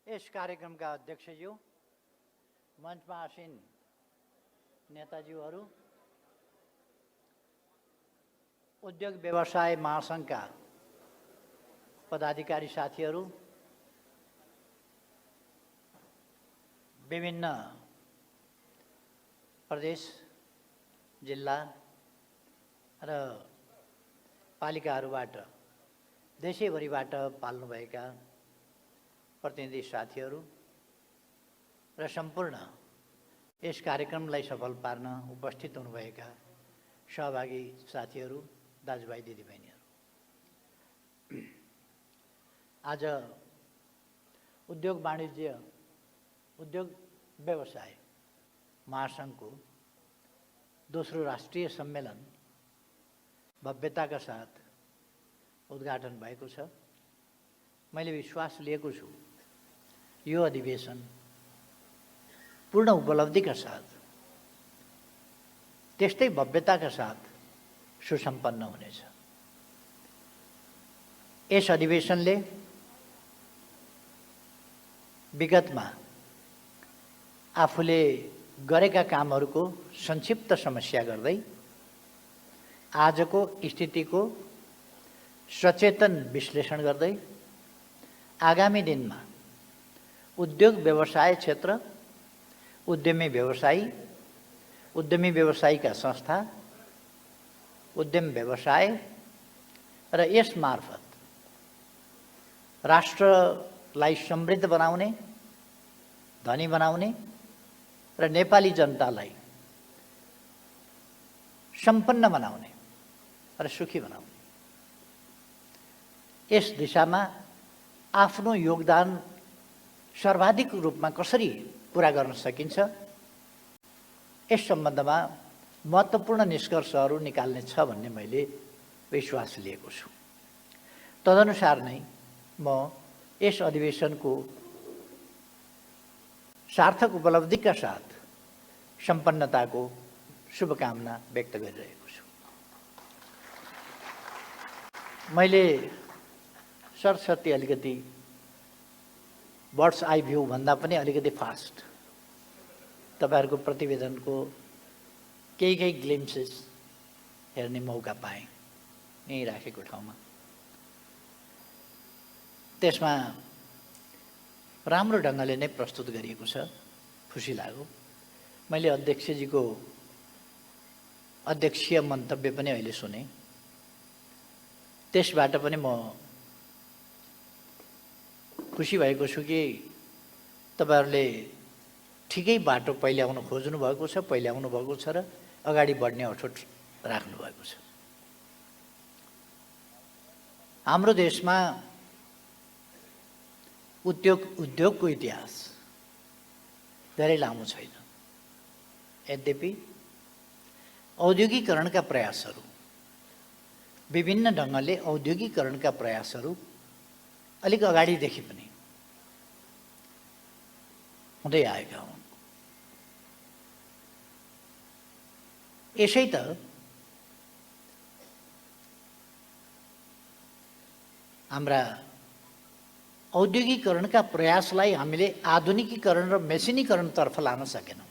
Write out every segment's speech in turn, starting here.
यस कार्यक्रमका अध्यक्षज्यू, मञ्चमा आसीन नेताज्यूहरू, उद्योग व्यवसाय महासङ्घका पदाधिकारी साथीहरू, विभिन्न प्रदेश, जिल्ला र पालिकाहरूबाट देशैभरिबाट पाल्नुभएका प्रतिनिधि साथीहरू र सम्पूर्ण यस कार्यक्रमलाई सफल पार्न उपस्थित हुनुभएका सहभागी साथीहरू, दाजुभाइ दिदीबहिनीहरू, आज उद्योग वाणिज्य उद्योग व्यवसाय महासङ्घको दोस्रो राष्ट्रिय सम्मेलन भव्यताका साथ उद्घाटन भएको छ। मैले विश्वास लिएको छु यो अधिवेशन पूर्ण उपलब्धिका साथ त्यस्तै भव्यताका साथ सुसम्पन्न हुनेछ। यस अधिवेशनले विगतमा आफूले गरेका कामहरूको संक्षिप्त समीक्षा गर्दै आजको स्थितिको सचेतन विश्लेषण गर्दै आगामी दिनमा उद्योग व्यवसाय क्षेत्र, उद्यमी व्यवसायीका संस्था, उद्यम व्यवसाय र यस मार्फत राष्ट्रलाई समृद्ध बनाउने, धनी बनाउने र नेपाली जनतालाई सम्पन्न बनाउने र सुखी बनाउने, यस दिशामा आफ्नो योगदान सर्वाधिक रूपमा कसरी पुरा गर्न सकिन्छ, यस सम्बन्धमा महत्त्वपूर्ण निष्कर्षहरू निकाल्ने छ भन्ने मैले विश्वास लिएको छु। तदनुसार नै म यस अधिवेशनको सार्थक उपलब्धिका साथ सम्पन्नताको शुभकामना व्यक्त गरिरहेको छु। मैले सरस्वती अलिकति बर्ड्स आई भ्यू भन्दा पनि अलिकति फास्ट तपाईहरुको प्रतिवेदनको केही ग्लिम्सेस हेर्ने मौका पाएँ यहीँ राखेको ठाउँमा। त्यसमा राम्रो ढङ्गले नै प्रस्तुत गरिएको छ, खुसी लाग्यो। मैले अध्यक्षजीको अध्यक्षीय मन्तव्य पनि अहिले सुने, त्यसबाट पनि म खुसी भएको छु कि तपाईहरुले ठिकै बाटो पहिल्याउन खोज्नु भएको छ, पहिल्याउनु भएको छ र अगाडि बढ्ने अठोट राख्नु भएको छ। हाम्रो देशमा उद्योगको इतिहास धेरै लामो छैन। यद्यपि औद्योगिकरणका प्रयासहरू, विभिन्न ढङ्गले औद्योगिकरणका प्रयासहरू अलिक अगाडिदेखि पनि हुँदै आएका हुन्। यसै त हाम्रा औद्योगिकरणका प्रयासलाई हामीले आधुनिकीकरण र मेसिनीकरणतर्फ लान सकेनौँ।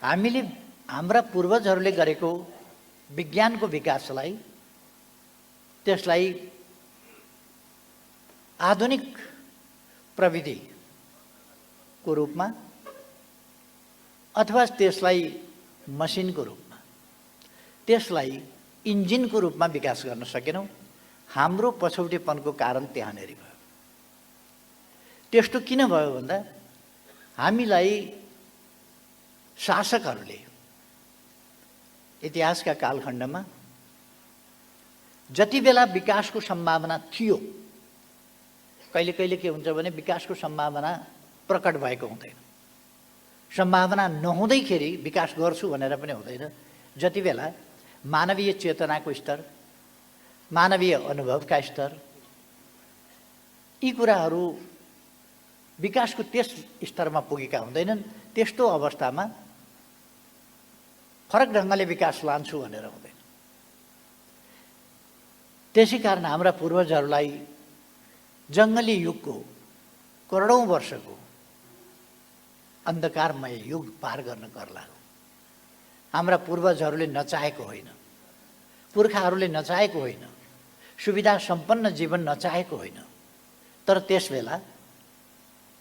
हामीले हाम्रा पूर्वजहरूले गरेको विज्ञानको विकासलाई, त्यसलाई आधुनिक प्रविधिको रूपमा अथवा त्यसलाई मसिनको रूपमा, त्यसलाई इन्जिनको रूपमा विकास गर्न सकेनौँ। हाम्रो पछौटेपनको कारण त्यहाँनेर भयो। त्यस्तो किन भयो भन्दा हामीलाई शासकहरूले इतिहासका कालखण्डमा जति बेला विकासको सम्भावना थियो, कहिले कहिले के हुन्छ भने विकासको सम्भावना प्रकट भएको हुँदैन, सम्भावना नहुँदैखेरि विकास गर्छु भनेर पनि हुँदैन। जति बेला मानवीय चेतनाको स्तर, मानवीय अनुभवका स्तर, यी कुराहरू विकासको त्यस स्तरमा पुगेका हुँदैनन्। त्यस्तो अवस्थामा फरक ढङ्गले विकास लान्छु भनेर हुँदैन। त्यसै कारण हाम्रा पूर्वजहरूलाई जङ्गली युगको करोडौँ वर्षको अन्धकारमय युग पार गर्न कर लाग्यो। हाम्रा पूर्वजहरूले नचाहेको होइन, पुर्खाहरूले नचाहेको होइन, सुविधा सम्पन्न जीवन नचाहेको होइन, तर त्यसबेला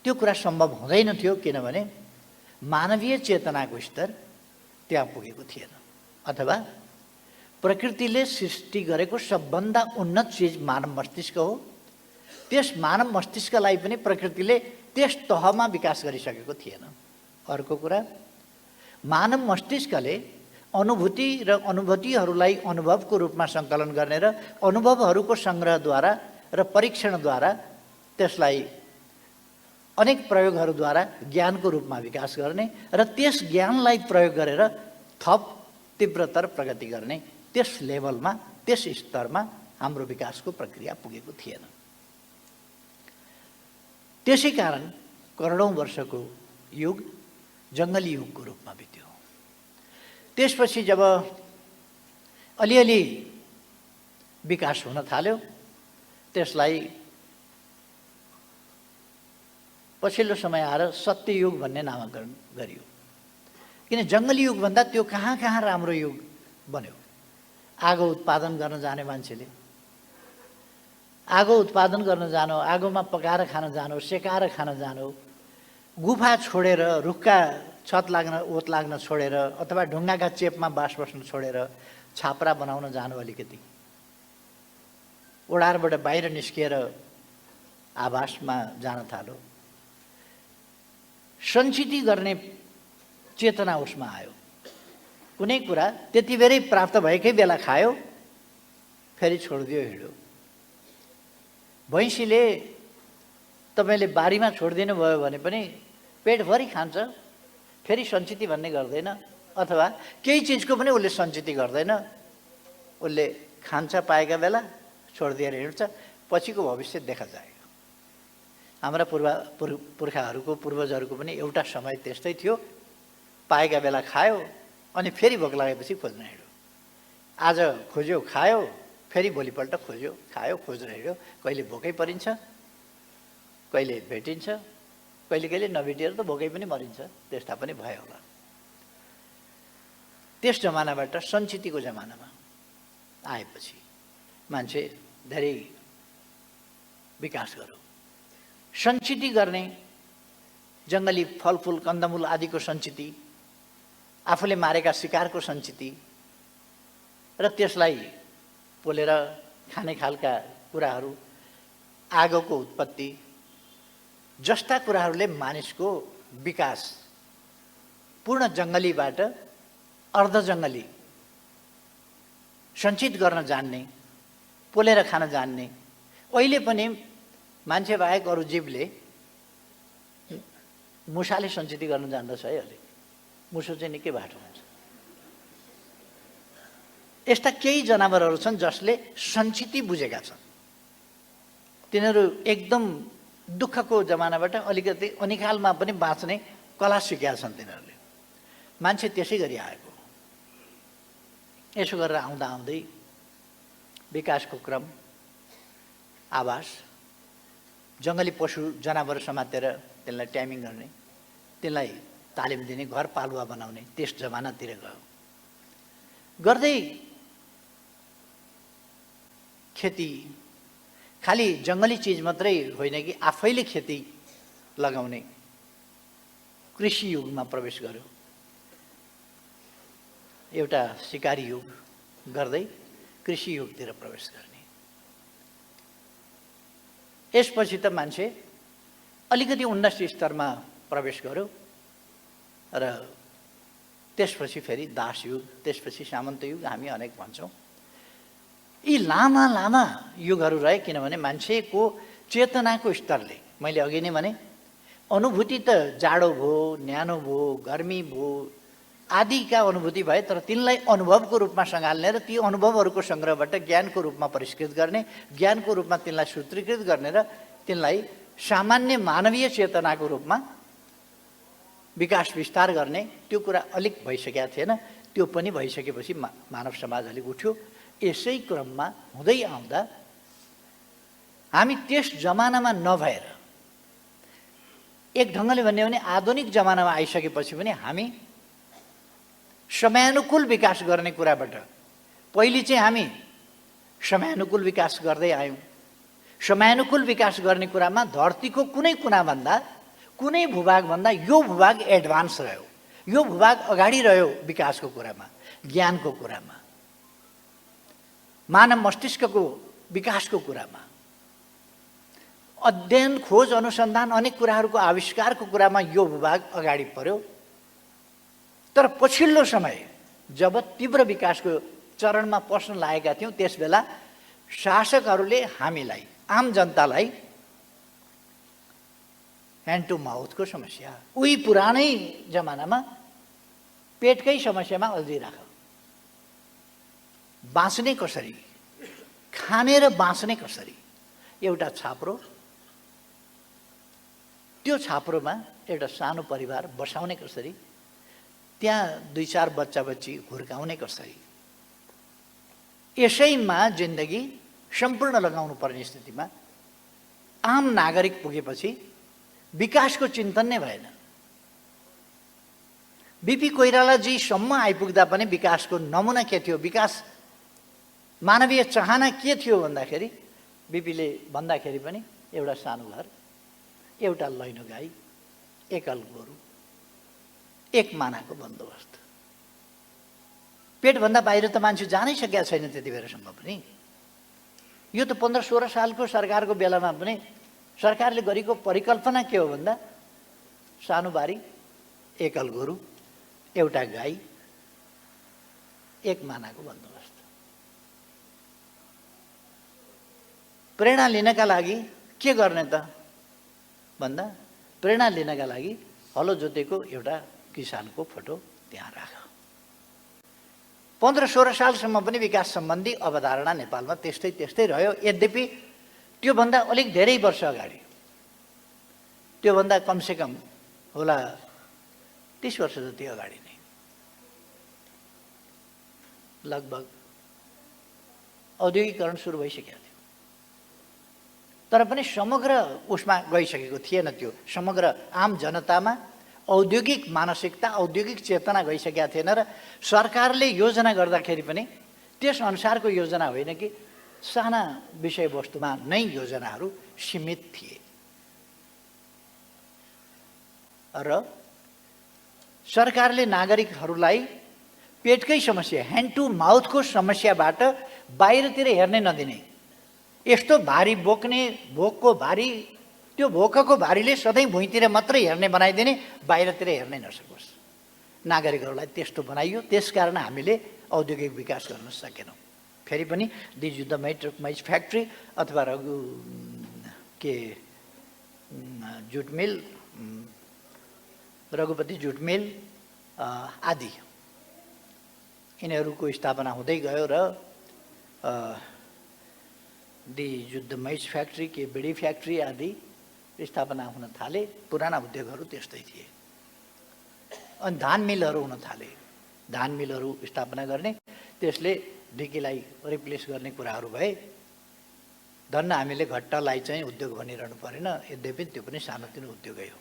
त्यो कुरा सम्भव हुँदैन थियो, किनभने मानवीय चेतनाको स्तर त्यहाँ पुगेको थिएन। अथवा प्रकृतिले सृष्टि गरेको सबभन्दा उन्नत चिज मानव मस्तिष्क हो। त्यस मानव मस्तिष्कलाई पनि प्रकृतिले त्यस तहमा विकास गरिसकेको थिएन। अर्को कुरा, मानव मस्तिष्कले अनुभूति र अनुभूतिहरूलाई अनुभवको रूपमा सङ्कलन गर्ने र अनुभवहरूको सङ्ग्रहद्वारा र परीक्षणद्वारा त्यसलाई अनेक प्रयोगहरूद्वारा ज्ञानको रूपमा विकास गर्ने र त्यस ज्ञानलाई प्रयोग गरेर थप तीव्रतर प्रगति गर्ने, त्यस लेभलमा, त्यस स्तरमा हाम्रो विकासको प्रक्रिया पुगेको थिएन। त्यसै कारण करोडौँ वर्षको युग जङ्गली युगको रूपमा बित्यो। त्यसपछि जब अलिअलि विकास हुन थाल्यो, त्यसलाई पछिल्लो समय आएर सत्ययुग भन्ने नामाकरण गरियो। किन जङ्गली युगभन्दा त्यो कहाँ कहाँ राम्रो युग बन्यो। आगो उत्पादन गर्न जाने मान्छेले आगो उत्पादन गर्न जानु, आगोमा पकाएर खान जानु, सेकाएर खान जानु, गुफा छोडेर रुखका छत लाग्न ओत लाग्न छोडेर अथवा ढुङ्गाका चेपमा बास बस्न छोडेर छाप्रा बनाउन जानु, अलिकति ओडारबाट बाहिर निस्किएर आवासमा जान थाल्यो। सञ्चिति गर्ने चेतना उसमा आयो। कुनै कुरा त्यति बेरै प्राप्त भएकै बेला खायो, फेरि छोडिदियो, हिँड्यो। भैँसीले तपाईँले बारीमा छोडिदिनु भयो भने पनि पेटभरि खान्छ, फेरि सञ्चिति भन्ने गर्दैन। अथवा केही चिजको पनि उसले सञ्चिति गर्दैन, उसले खान्छ पाएका बेला, छोडिदिएर हिँड्छ, पछिको भविष्य देखा जाएगा। हाम्रा पुर्खाहरूको पूर्वजहरूको पनि एउटा समय त्यस्तै थियो। पाएका बेला खायो, अनि फेरि भोक लागेपछि खोज्न हिँड्यो। आज खोज्यो, खायो, फेरि भोलिपल्ट खोज्यो, खायो, खोजेर हिँड्यो। कहिले भोकै परिन्छ, कहिले भेटिन्छ, कहिले कहिले नभेटिएर त भोकै पनि मरिन्छ, त्यस्ता पनि भयो होला। त्यस जमानाबाट सञ्चितिको जमानामा आएपछि मान्छे धेरै विकास गर्यो। सञ्चिति गर्ने, जङ्गली फलफुल कन्दमूल आदिको सञ्चिति, आफूले मारेका शिकारको सञ्चिति र त्यसलाई पोलेर खाने खालका कुराहरू, आगोको उत्पत्ति जस्ता कुराहरूले मानिसको विकास पूर्ण जङ्गलीबाट अर्ध जङ्गली, सञ्चित गर्न जान्ने, पोलेर खान जान्ने। अहिले पनि मान्छे बाहेक अरू जीवले, मुसाले सञ्चिति गर्न जान्दछ है अलिक, मुसो चाहिँ निकै बाटो हुन्छ। यस्ता केही जनावरहरू छन् जसले सञ्चिति बुझेका छन्। तिनीहरू एकदम दुःखको जमानाबाट अलिकति अनिकालमा पनि बाँच्ने कला सिकेका छन् तिनीहरूले। मान्छे त्यसै गरी आएको। यसो गरेर आउँदा आउँदै विकासको क्रम, आवास, जङ्गली पशु जनावर समातेर त्यसलाई ट्यामिङ गर्ने, त्यसलाई तालिम दिने, घर पालुवा बनाउने, त्यस जमानातिर गयो। गर्दै खेती खालि जङ्गली चिज मात्रै होइन कि आफैले खेती लगाउने कृषि युगमा प्रवेश गर्यो। एउटा सिकारी युग गर्दै कृषि युगतिर प्रवेश गर्ने। यसपछि त मान्छे अलिकति उन्नत स्तरमा प्रवेश गर्यो र त्यसपछि फेरि दास युग, त्यसपछि सामन्त युग, हामी अनेक भन्छौँ। यी लामा लामा युगहरू रहे, किनभने मान्छेको चेतनाको स्तरले, मैले अघि नै भने, अनुभूति त जाडो भयो, न्यानो भयो, गर्मी भयो आदिका अनुभूति भए, तर तिनलाई अनुभवको रूपमा सँगाल्ने र ती अनुभवहरूको सङ्ग्रहबाट ज्ञानको रूपमा परिष्कृत गर्ने, ज्ञानको रूपमा तिनलाई सूत्रीकृत गर्ने र तिनलाई सामान्य मानवीय चेतनाको रूपमा विकास विस्तार गर्ने, त्यो कुरा अलिक भइसकेका थिएन। त्यो पनि भइसकेपछि मानव समाज अलिक उठ्यो। यसै क्रममा हुँदै आउँदा हामी त्यस जमानामा नभएर एक ढङ्गले भन्यो भने आधुनिक जमानामा आइसकेपछि पनि हामी समयानुकूल विकास गर्ने कुराबाट पहिले चाहिँ हामी समयानुकूल विकास गर्दै आयौँ। समयानुकूल विकास गर्ने कुरामा धरतीको कुनै कुनाभन्दा कुनै भूभागभन्दा यो भूभाग एडभान्स रह्यो, यो भूभाग अगाडि रह्यो विकासको कुरामा, ज्ञानको कुरामा, मानव मस्तिष्कको विकासको कुरामा, अध्ययन खोज अनुसन्धान अनेक कुराहरूको आविष्कारको कुरामा यो भूभाग अगाडि पर्यो। तर पछिल्लो समय जब तीव्र विकासको चरणमा पस्न लागेका थियौँ त्यसबेला शासकहरूले हामीलाई, आम जनतालाई ह्यान्ड टु माउथको समस्या, उही पुरानै जमानामा पेटकै समस्यामा अल्झिराख, बाँच्ने कसरी, खाने र बाँच्ने कसरी, एउटा छाप्रो, त्यो छाप्रोमा एउटा सानो परिवार बसाउने कसरी, त्यहाँ 2-4 बच्चा बच्ची हुर्काउने कसरी, यसैमा जिन्दगी सम्पूर्ण लगाउनु पर्ने स्थितिमा आम नागरिक पुगेपछि विकासको चिन्तन नै भएन। बिपी कोइरालाजीसम्म आइपुग्दा पनि विकासको नमुना के थियो, विकास मानवीय चाहना के थियो भन्दाखेरि बिपीले भन्दाखेरि पनि एउटा सानो घर, एउटा लैनो गाई, एकल गोरु, एक मानाको बन्दोबस्त। पेटभन्दा बाहिर त मान्छे जानै सकेका छैन त्यति बेलासम्म पनि। यो त 15-16 सालको सरकारको बेलामा पनि सरकारले गरेको परिकल्पना के हो भन्दा सानो बारी, एकल गोरु, एउटा गाई, एक मानाको बन्दोबस्त। प्रेरणा लिनका लागि के गर्ने त भन्दा प्रेरणा लिनका लागि हलो जोतेको एउटा किसानको फोटो त्यहाँ राख। 15-16 सालसम्म पनि विकास सम्बन्धी अवधारणा नेपालमा त्यस्तै रह्यो। यद्यपि त्योभन्दा अलिक धेरै वर्ष अगाडि, त्योभन्दा कमसेकम होला 30 वर्ष जति अगाडि नै लगभग औद्योगिकरण सुरु भइसकेको थियो। तर पनि समग्र उसमा गइसकेको थिएन, त्यो समग्र आम जनतामा औद्योगिक मानसिकता, औद्योगिक चेतना गइसकेका थिएन र सरकारले योजना गर्दाखेरि पनि त्यस अनुसारको योजना होइन कि साना विषयवस्तुमा नै योजनाहरू सीमित थिए। र सरकारले नागरिकहरूलाई पेटकै समस्या, ह्यान्ड टु माउथको समस्याबाट बाहिरतिर हेर्नै नदिने, यस्तो भारी बोक्ने, भोकको भारी, त्यो भोकको भारीले सधैँ भुइँतिर मात्रै हेर्ने बनाइदिने, बाहिरतिर हेर्नै नसकोस्, नागरिकहरूलाई त्यस्तो बनाइयो। त्यसकारण हामीले औद्योगिक विकास गर्न सकेनौँ। फेरि पनि दी जुट माइज फ्याक्ट्री अथवा जुट मिल, रघुपति जुट मिल आदि यिनीहरूको स्थापना हुँदै गयो र दी जुट माइज फ्याक्ट्री, बिडी फ्याक्ट्री आदि स्थापना हुन थाले। पुराना उद्योगहरू त्यस्तै थिए। अनि धान मिलहरू हुन थाले, धान मिलहरू स्थापना गर्ने, त्यसले ढिकीलाई रिप्लेस गर्ने कुराहरू भए। धन्न हामीले घट्टालाई चाहिँ उद्योग भनिरहनु परेन, यद्यपि त्यो पनि सानोतिनो उद्योगै हो।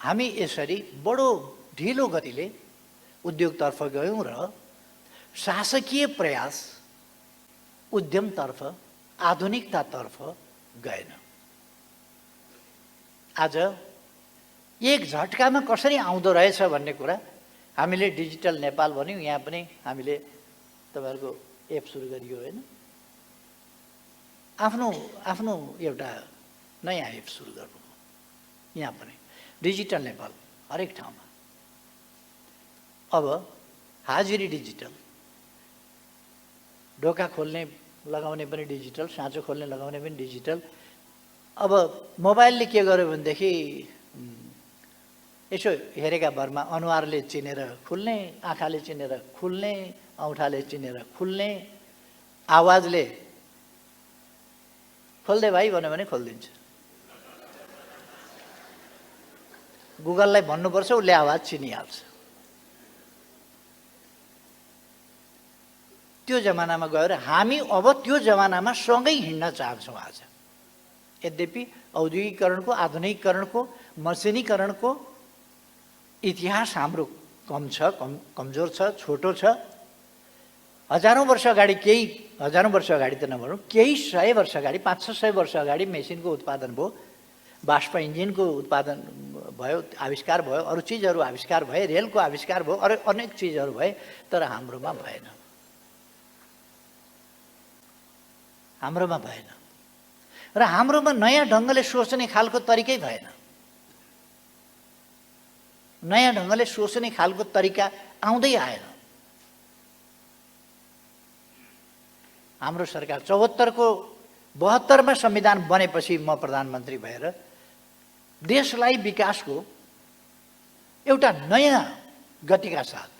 हामी यसरी बडो ढिलो गतिले उद्योगतर्फ गयौँ र शासकीय प्रयास उद्यमतर्फ, आधुनिकतातर्फ गएन। आज एक झट्कामा कसरी आउँदो रहेछ भन्ने कुरा हामीले डिजिटल नेपाल भन्यौँ। यहाँ पनि हामीले तपाईँहरूको एप सुरु गरियो होइन, आफ्नो एउटा नयाँ एप सुरु गर्नु। यहाँ पनि डिजिटल नेपाल हरेक ठाउँमा। अब हाजिरी डिजिटल, ढोका खोल्ने लगाउने पनि डिजिटल, साँचो खोल्ने लगाउने पनि डिजिटल। अब मोबाइलले के गर्यो भनेदेखि यसो हेरेका भरमा अनुहारले चिनेर खुल्ने, आँखाले चिनेर खुल्ने, औँठाले चिनेर खुल्ने, आवाजले खोल्दे भाइ भन्यो भने खोलिदिन्छ। गुगललाई भन्नुपर्छ, उसले आवाज चिनिहाल्छ। त्यो जमानामा गएर हामी अब त्यो जमानामा सँगै हिँड्न चाहन्छौँ आज। यद्यपि औद्योगिकरणको, आधुनिकीकरणको, मसिनीकरणको इतिहास हाम्रो कम छ, कमजोर छ, छोटो छ। हजारौँ वर्ष अगाडि, केही हजारौँ वर्ष अगाडि त नभनौँ, केही 100 वर्ष अगाडि, 500-600 वर्ष अगाडि मेसिनको उत्पादन भयो, बाष्प इन्जिनको उत्पादन भयो, आविष्कार भयो, अरू चिजहरू आविष्कार भए, रेलको आविष्कार भयो, अरू अनेक चिजहरू भए, तर हाम्रोमा भएन। हाम्रोमा भएन र हाम्रोमा नयाँ ढङ्गले सोच्ने खालको तरिकै भएन। नयाँ ढङ्गले सोच्ने खालको तरिका आउँदै आएन। हाम्रो सरकार 72मा संविधान बनेपछि म प्रधानमन्त्री भएर देशलाई विकासको एउटा नयाँ गतिका साथ,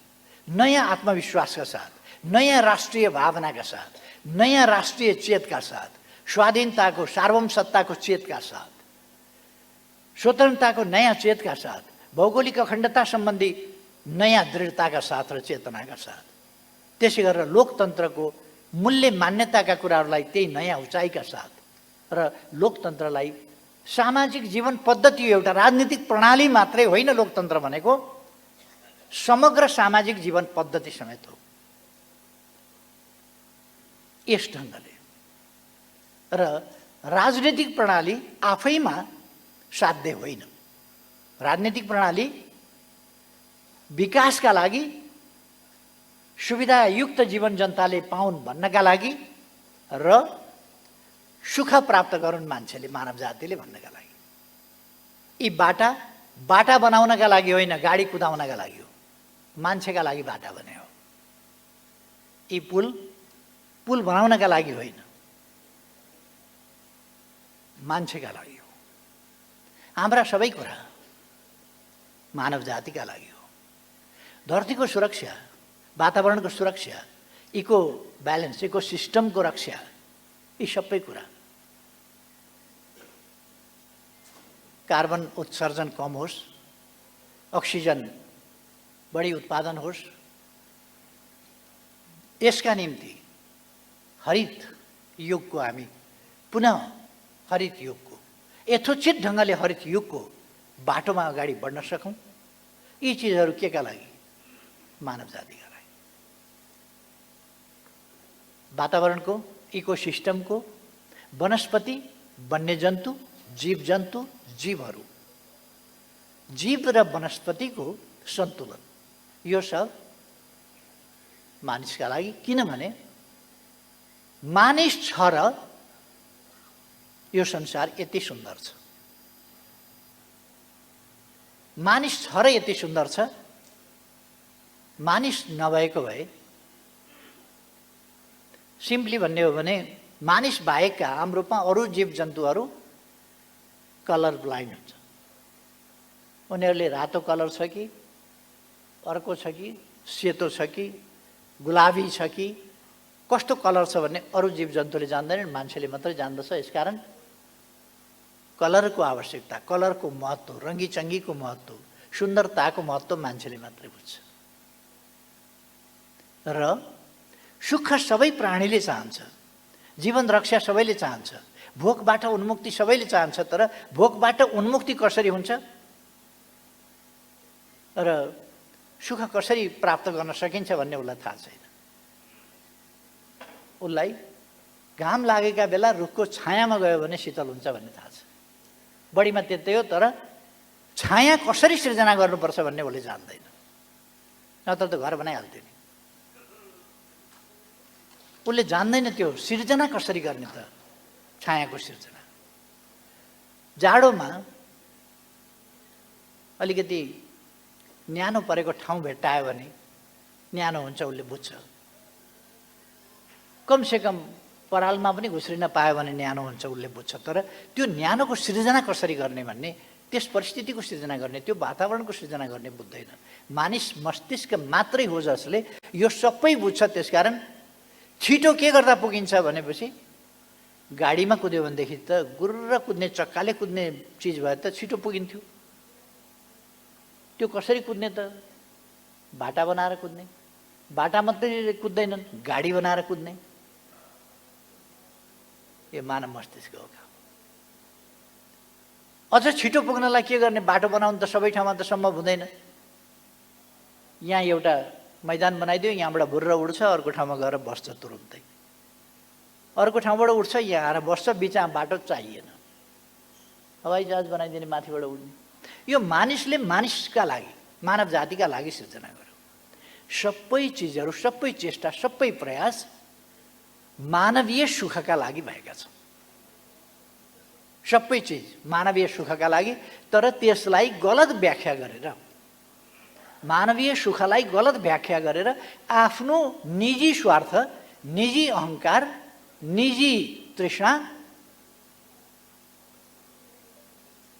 नयाँ आत्मविश्वासका साथ, नयाँ राष्ट्रिय भावनाका साथ, नयाँ राष्ट्रिय चेतका साथ, स्वाधीनताको, सार्वभौमसत्ताको चेतका साथ, स्वतन्त्रताको नयाँ चेतका साथ, भौगोलिक अखण्डता सम्बन्धी नयाँ दृढताका साथ र चेतनाका साथ, त्यसै गरेर लोकतन्त्रको मूल्य मान्यताका कुराहरूलाई त्यही नयाँ उचाइका साथ र लोकतन्त्रलाई सामाजिक जीवन पद्धति, एउटा राजनीतिक प्रणाली मात्रै होइन लोकतन्त्र भनेको, समग्र सामाजिक जीवन पद्धति समेत हो। यस ढङ्गले र राजनीतिक प्रणाली आफैमा साध्य होइन। राजनीतिक प्रणाली विकासका लागि, सुविधायुक्त जीवन जनताले पाउन् भन्नका लागि र सुख प्राप्त गरून् मान्छेले, मानव जातिले भन्नका लागि, यी बाटा बनाउनका लागि होइन, गाडी कुदाउनका लागि हो। मान्छेका लागि बाटा बने हो। यी पुल बनाउनका लागि होइन, मान्छेका लागि हो। हाम्रा सबै कुरा मानव जातिका लागि हो। धरतीको सुरक्षा, वातावरणको सुरक्षा, इको ब्यालेन्स, इको सिस्टमको रक्षा, यी सबै कुरा, कार्बन उत्सर्जन कम होस्, अक्सिजन बढी उत्पादन होस्, यसका निम्ति हरित युगको हामी पुनः हरित युगको, यथोचित ढङ्गले हरित युगको बाटोमा अगाडि बढ्न सकौँ। यी चिजहरू केका लागि? मानव जातिका लागि। वातावरणको, इकोसिस्टमको, वनस्पति, वन्यजन्तु, जीवजन्तु, जीवहरू, जीव र वनस्पतिको सन्तुलन, यो सब मानिसका लागि। किनभने मानिस छ र यो संसार यति सुन्दर छ। मानिस छ र यति सुन्दर छ। मानिस नभएको भए, सिम्पली भन्ने हो भने, मानिस बाहेकका हाम्रो रूपमा अरू जीवजन्तुहरू कलर ब्लाइन्ड हुन्छ। उनीहरूले रातो कलर छ कि, अर्को छ कि, सेतो छ कि, गुलाबी छ कि, कस्तो कलर छ भन्ने अरू जीवजन्तुले जान्दैनन्, मान्छेले मात्रै जान्दछ। यसकारण कलरको आवश्यकता, कलरको महत्त्व, रङ्गीचङ्गीको महत्त्व, सुन्दरताको महत्त्व मान्छेले मात्रै बुझ्छ। र सुख सबै प्राणीले चाहन्छ, जीवन रक्षा सबैले चाहन्छ, भोकबाट उन्मुक्ति सबैले चाहन्छ। तर भोकबाट उन्मुक्ति कसरी हुन्छ र सुख कसरी प्राप्त गर्न सकिन्छ भन्ने उसलाई थाहा छैन। उसलाई घाम लागेका बेला रुखको छायामा गयो भने शीतल हुन्छ भन्ने थाहा छ, बढीमा त्यतै हो। तर छाया कसरी सृजना गर्नुपर्छ भन्ने उसले जान्दैन, नत्र त घर बनाइहाल्थ्यो नि। उसले जान्दैन त्यो सिर्जना कसरी गर्ने त, छायाको सिर्जना। जाडोमा अलिकति न्यानो परेको ठाउँ भेट्टायो भने न्यानो हुन्छ, उसले बुझ्छ। कमसेकम परालमा पनि घुस्रिन पायो भने न्यानो हुन्छ, उसले बुझ्छ। तर त्यो न्यानोको सृजना कसरी गर्ने भन्ने, त्यस परिस्थितिको सृजना गर्ने, त्यो वातावरणको सृजना गर्ने बुझ्दैन। मानिस मस्तिष्क मात्रै हो जसले यो सबै बुझ्छ। त्यसकारण छिटो के गर्दा पुगिन्छ भनेपछि, गाडीमा कुद्यो भनेदेखि त गुर्र कुद्ने, चक्काले कुद्ने चिज भए त छिटो पुगिन्थ्यो। त्यो कसरी कुद्ने त? बाटा बनाएर कुद्ने, बाटा मात्रै कुद्दैनन्, गाडी बनाएर कुद्ने। यो मानव मस्तिष्क हो। अझ छिटो पुग्नलाई के गर्ने? बाटो बनाउनु त सबै ठाउँमा त सम्भव हुँदैन। यहाँ एउटा मैदान बनाइदियो, यहाँबाट भुर्र उड्छ, अर्को ठाउँमा गएर बस्छ तुरुन्तै। अर्को ठाउँबाट उड्छ, यहाँ आएर बस्छ, बिचमा बाटो चाहिएन। हवाई जहाज बनाइदिने, माथिबाट उड्ने। यो मानिसले मानिसका लागि, मानव जातिका लागि सृजना गर्यो। सबै चिजहरू, सबै चेष्टा, सबै प्रयास मानवीय सुखका लागि भएका छन्। सबै चिज मानवीय सुखका लागि, तर त्यसलाई गलत व्याख्या गरेर, मानवीय सुखलाई गलत व्याख्या गरेर आफ्नो निजी स्वार्थ, निजी अहङ्कार, निजी तृष्णा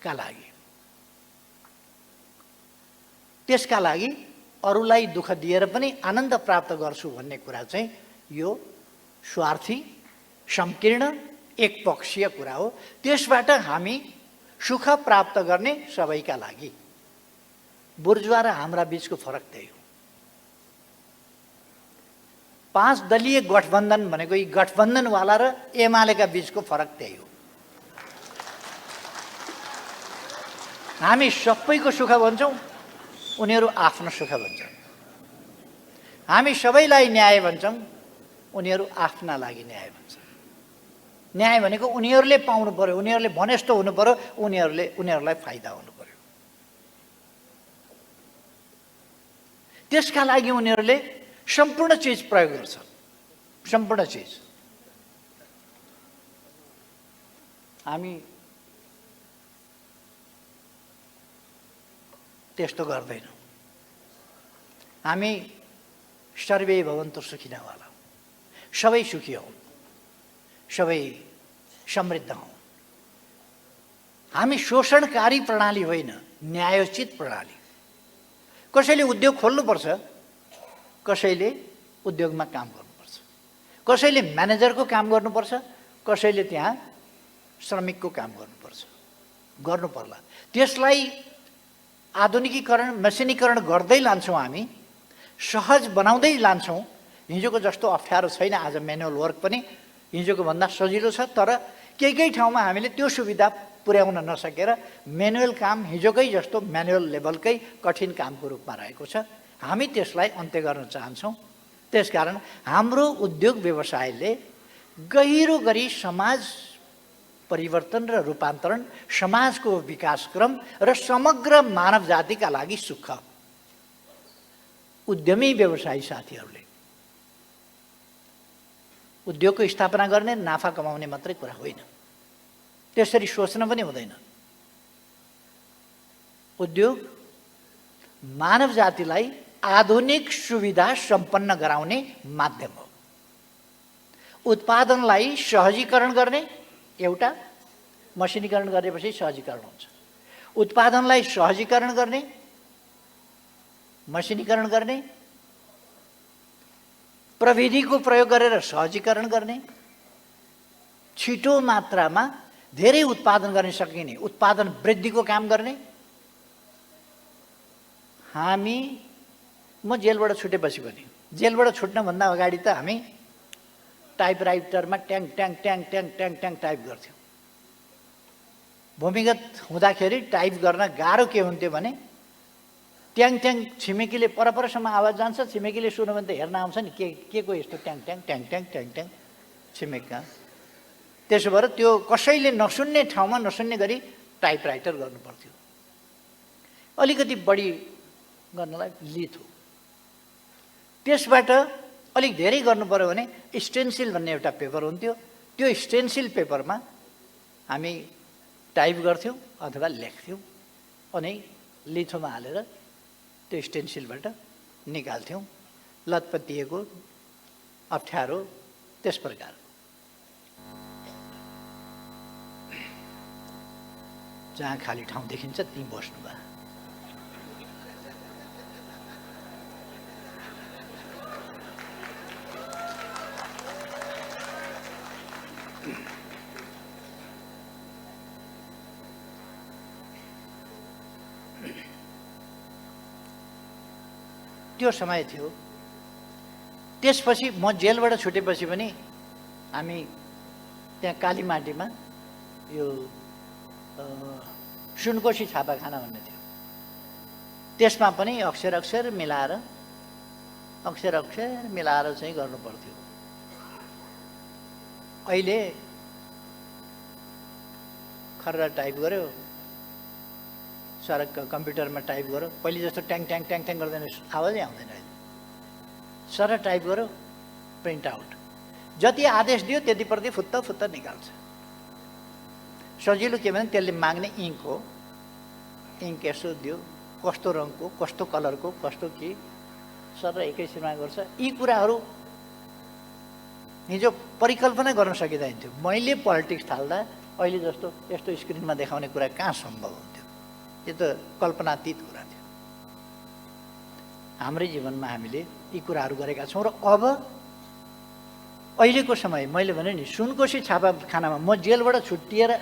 का लागि, त्यसका लागि अरूलाई दुःख दिएर पनि आनन्द प्राप्त गर्छु भन्ने कुरा चाहिँ यो स्वार्थी, संकीर्ण, एकपक्षीय कुरा हो। त्यसबाट हामी सुख प्राप्त गर्ने सबैका लागि। बुर्जुवा र हाम्रा बीचको फरक त्यही हो। 5 दलीय गठबन्धन भनेको यी गठबन्धनवाला र एमालेका बीचको फरक त्यही हो। हामी सबैको सुख भन्छौँ, उनीहरू आफ्नो सुख भन्छन्। हामी सबैलाई न्याय भन्छौँ, उनीहरू आफ्ना लागि न्याय भन्छन्। न्याय भनेको उनीहरूले पाउनु पर्यो, उनीहरूले भने जस्तो हुनु पर्यो, उनीहरूलाई फाइदा हुनु पर्यो। त्यसका लागि उनीहरूले सम्पूर्ण चिज प्रयोग गर्छन्। सम्पूर्ण चिज। हामी त्यस्तो गर्दैनौँ। हामी सर्वे भवन्तु सुखिनः वाला, सबै सुखी हौँ, सबै समृद्ध हौँ। हामी शोषणकारी प्रणाली होइन, न्यायोचित प्रणाली। कसैले उद्योग खोल्नुपर्छ, कसैले उद्योगमा काम गर्नुपर्छ, कसैले म्यानेजरको काम गर्नुपर्छ, कसैले त्यहाँ श्रमिकको काम गर्नु पर्ला। त्यसलाई आधुनिकीकरण, मेसिनीकरण गर्दै लान्छौँ, हामी सहज बनाउँदै लान्छौँ। हिजोको जस्तो अप्ठ्यारो छैन आज। म्यानुअल वर्क पनि हिजोको भन्दा सजिलो छ, तर केही ठाउँमा हामीले त्यो सुविधा पुर्याउन नसकेर म्यानुअल काम हिजोकै जस्तो म्यानुअल लेभलकै कठिन कामको रूपमा रहेको छ। हामी त्यसलाई अन्त्य गर्न चाहन्छौँ। त्यसकारण हाम्रो उद्योग व्यवसायले गहिरो गरी समाज परिवर्तन र रूपान्तरण, समाजको विकासक्रम र समग्र मानव जातिका लागि सुख। उद्यमी व्यवसायी साथीहरूले उद्योगको स्थापना गर्ने, नाफा कमाउने मात्रै कुरा होइन, त्यसरी सोच्न पनि हुँदैन। उद्योग मानव जातिलाई आधुनिक सुविधा सम्पन्न गराउने माध्यम हो। उत्पादनलाई सहजीकरण गर्ने, एउटा मसिनीकरण गरेपछि सहजीकरण हुन्छ। उत्पादनलाई सहजीकरण गर्ने, मसिनीकरण गर्ने, प्रविधिको प्रयोग गरेर सहजीकरण गर्ने, छिटो मात्रामा धेरै उत्पादन गर्न सकिने उत्पादन वृद्धिको काम गर्ने। म जेलबाट छुटेपछि पनि, जेलबाट छुट्नभन्दा अगाडि त हामी टाइपराइटरमा ट्याङ ट्याङ ट्याङ ट्याङ ट्याङ ट्याङ टाइप गर्थ्यौँ। भूमिगत हुँदाखेरि टाइप गर्न गाह्रो के हुन्थ्यो भने ट्याङ ट्याङ छिमेकीले परपरसम्म आवाज जान्छ, छिमेकीले सुन्यो भने त हेर्न आउँछ नि के को यस्तो ट्याङ ट्याङ ट्याङ ट्याङ ट्याङ ट्याङ छिमेकका। त्यसो भएर त्यो कसैले नसुन्ने ठाउँमा नसुन्ने गरी टाइपराइटर गर्नु पर्थ्यो। अलिकति बढी गर्नलाई लिथो। त्यसबाट अलिक धेरै गर्नु पर्यो भने स्टेन्सिल भन्ने एउटा पेपर हुन्थ्यो। त्यो स्टेन्सिल पेपरमा हामी टाइप गर्थ्यौँ अथवा लेख्थ्यौँ अनि लिथोमा हालेर त्यो स्टेन्सिलबाट निकाल्थ्यौँ। लतपतिएको अप्ठ्यारो त्यस प्रकार। जहाँ खाली ठाउँ देखिन्छ त्यहीँ बस्नु भयो। त्यो समय थियो त्यसपछि म जेलबाट छुटेपछि पनि हामी त्यहाँ कालीमाटीमा यो सुनकोशी छापाखाना भन्ने थियो, त्यसमा पनि अक्षर अक्षर मिलाएर चाहिँ गर्नु पर्थ्यो। अहिले खर्रा टाइप गर्यो, सरक कम्प्युटरमा टाइप गर्यो, पहिले जस्तो ट्याङ ट्याङ ट्याङ ट्याङ गर्दैन, आवाजै आउँदैन अहिले। सरर टाइप गर्यो, प्रिन्ट आउट, जति आदेश दियो त्यति प्रति फुत्त निकाल्छ। सजिलो के भने त्यसले माग्ने इङ्क हो, इङ्क यसो दियो, कस्तो रङको, कस्तो कलरको, कस्तो के, सर एकैछिनमा गर्छ। यी कुराहरू हिजो परिकल्पना गर्न सकिँदैन थियो। मैले पोलिटिक्स थाल्दा अहिले जस्तो यस्तो स्क्रिनमा देखाउने कुरा कहाँ सम्भव हुन्थ्यो? यो त कल्पनातीत कुरा थियो। हाम्रै जीवनमा हामीले यी कुराहरू गरेका छौँ। र अब अहिलेको समय मैले भने नि, सुनकोशी छापाखानामा म जेलबाट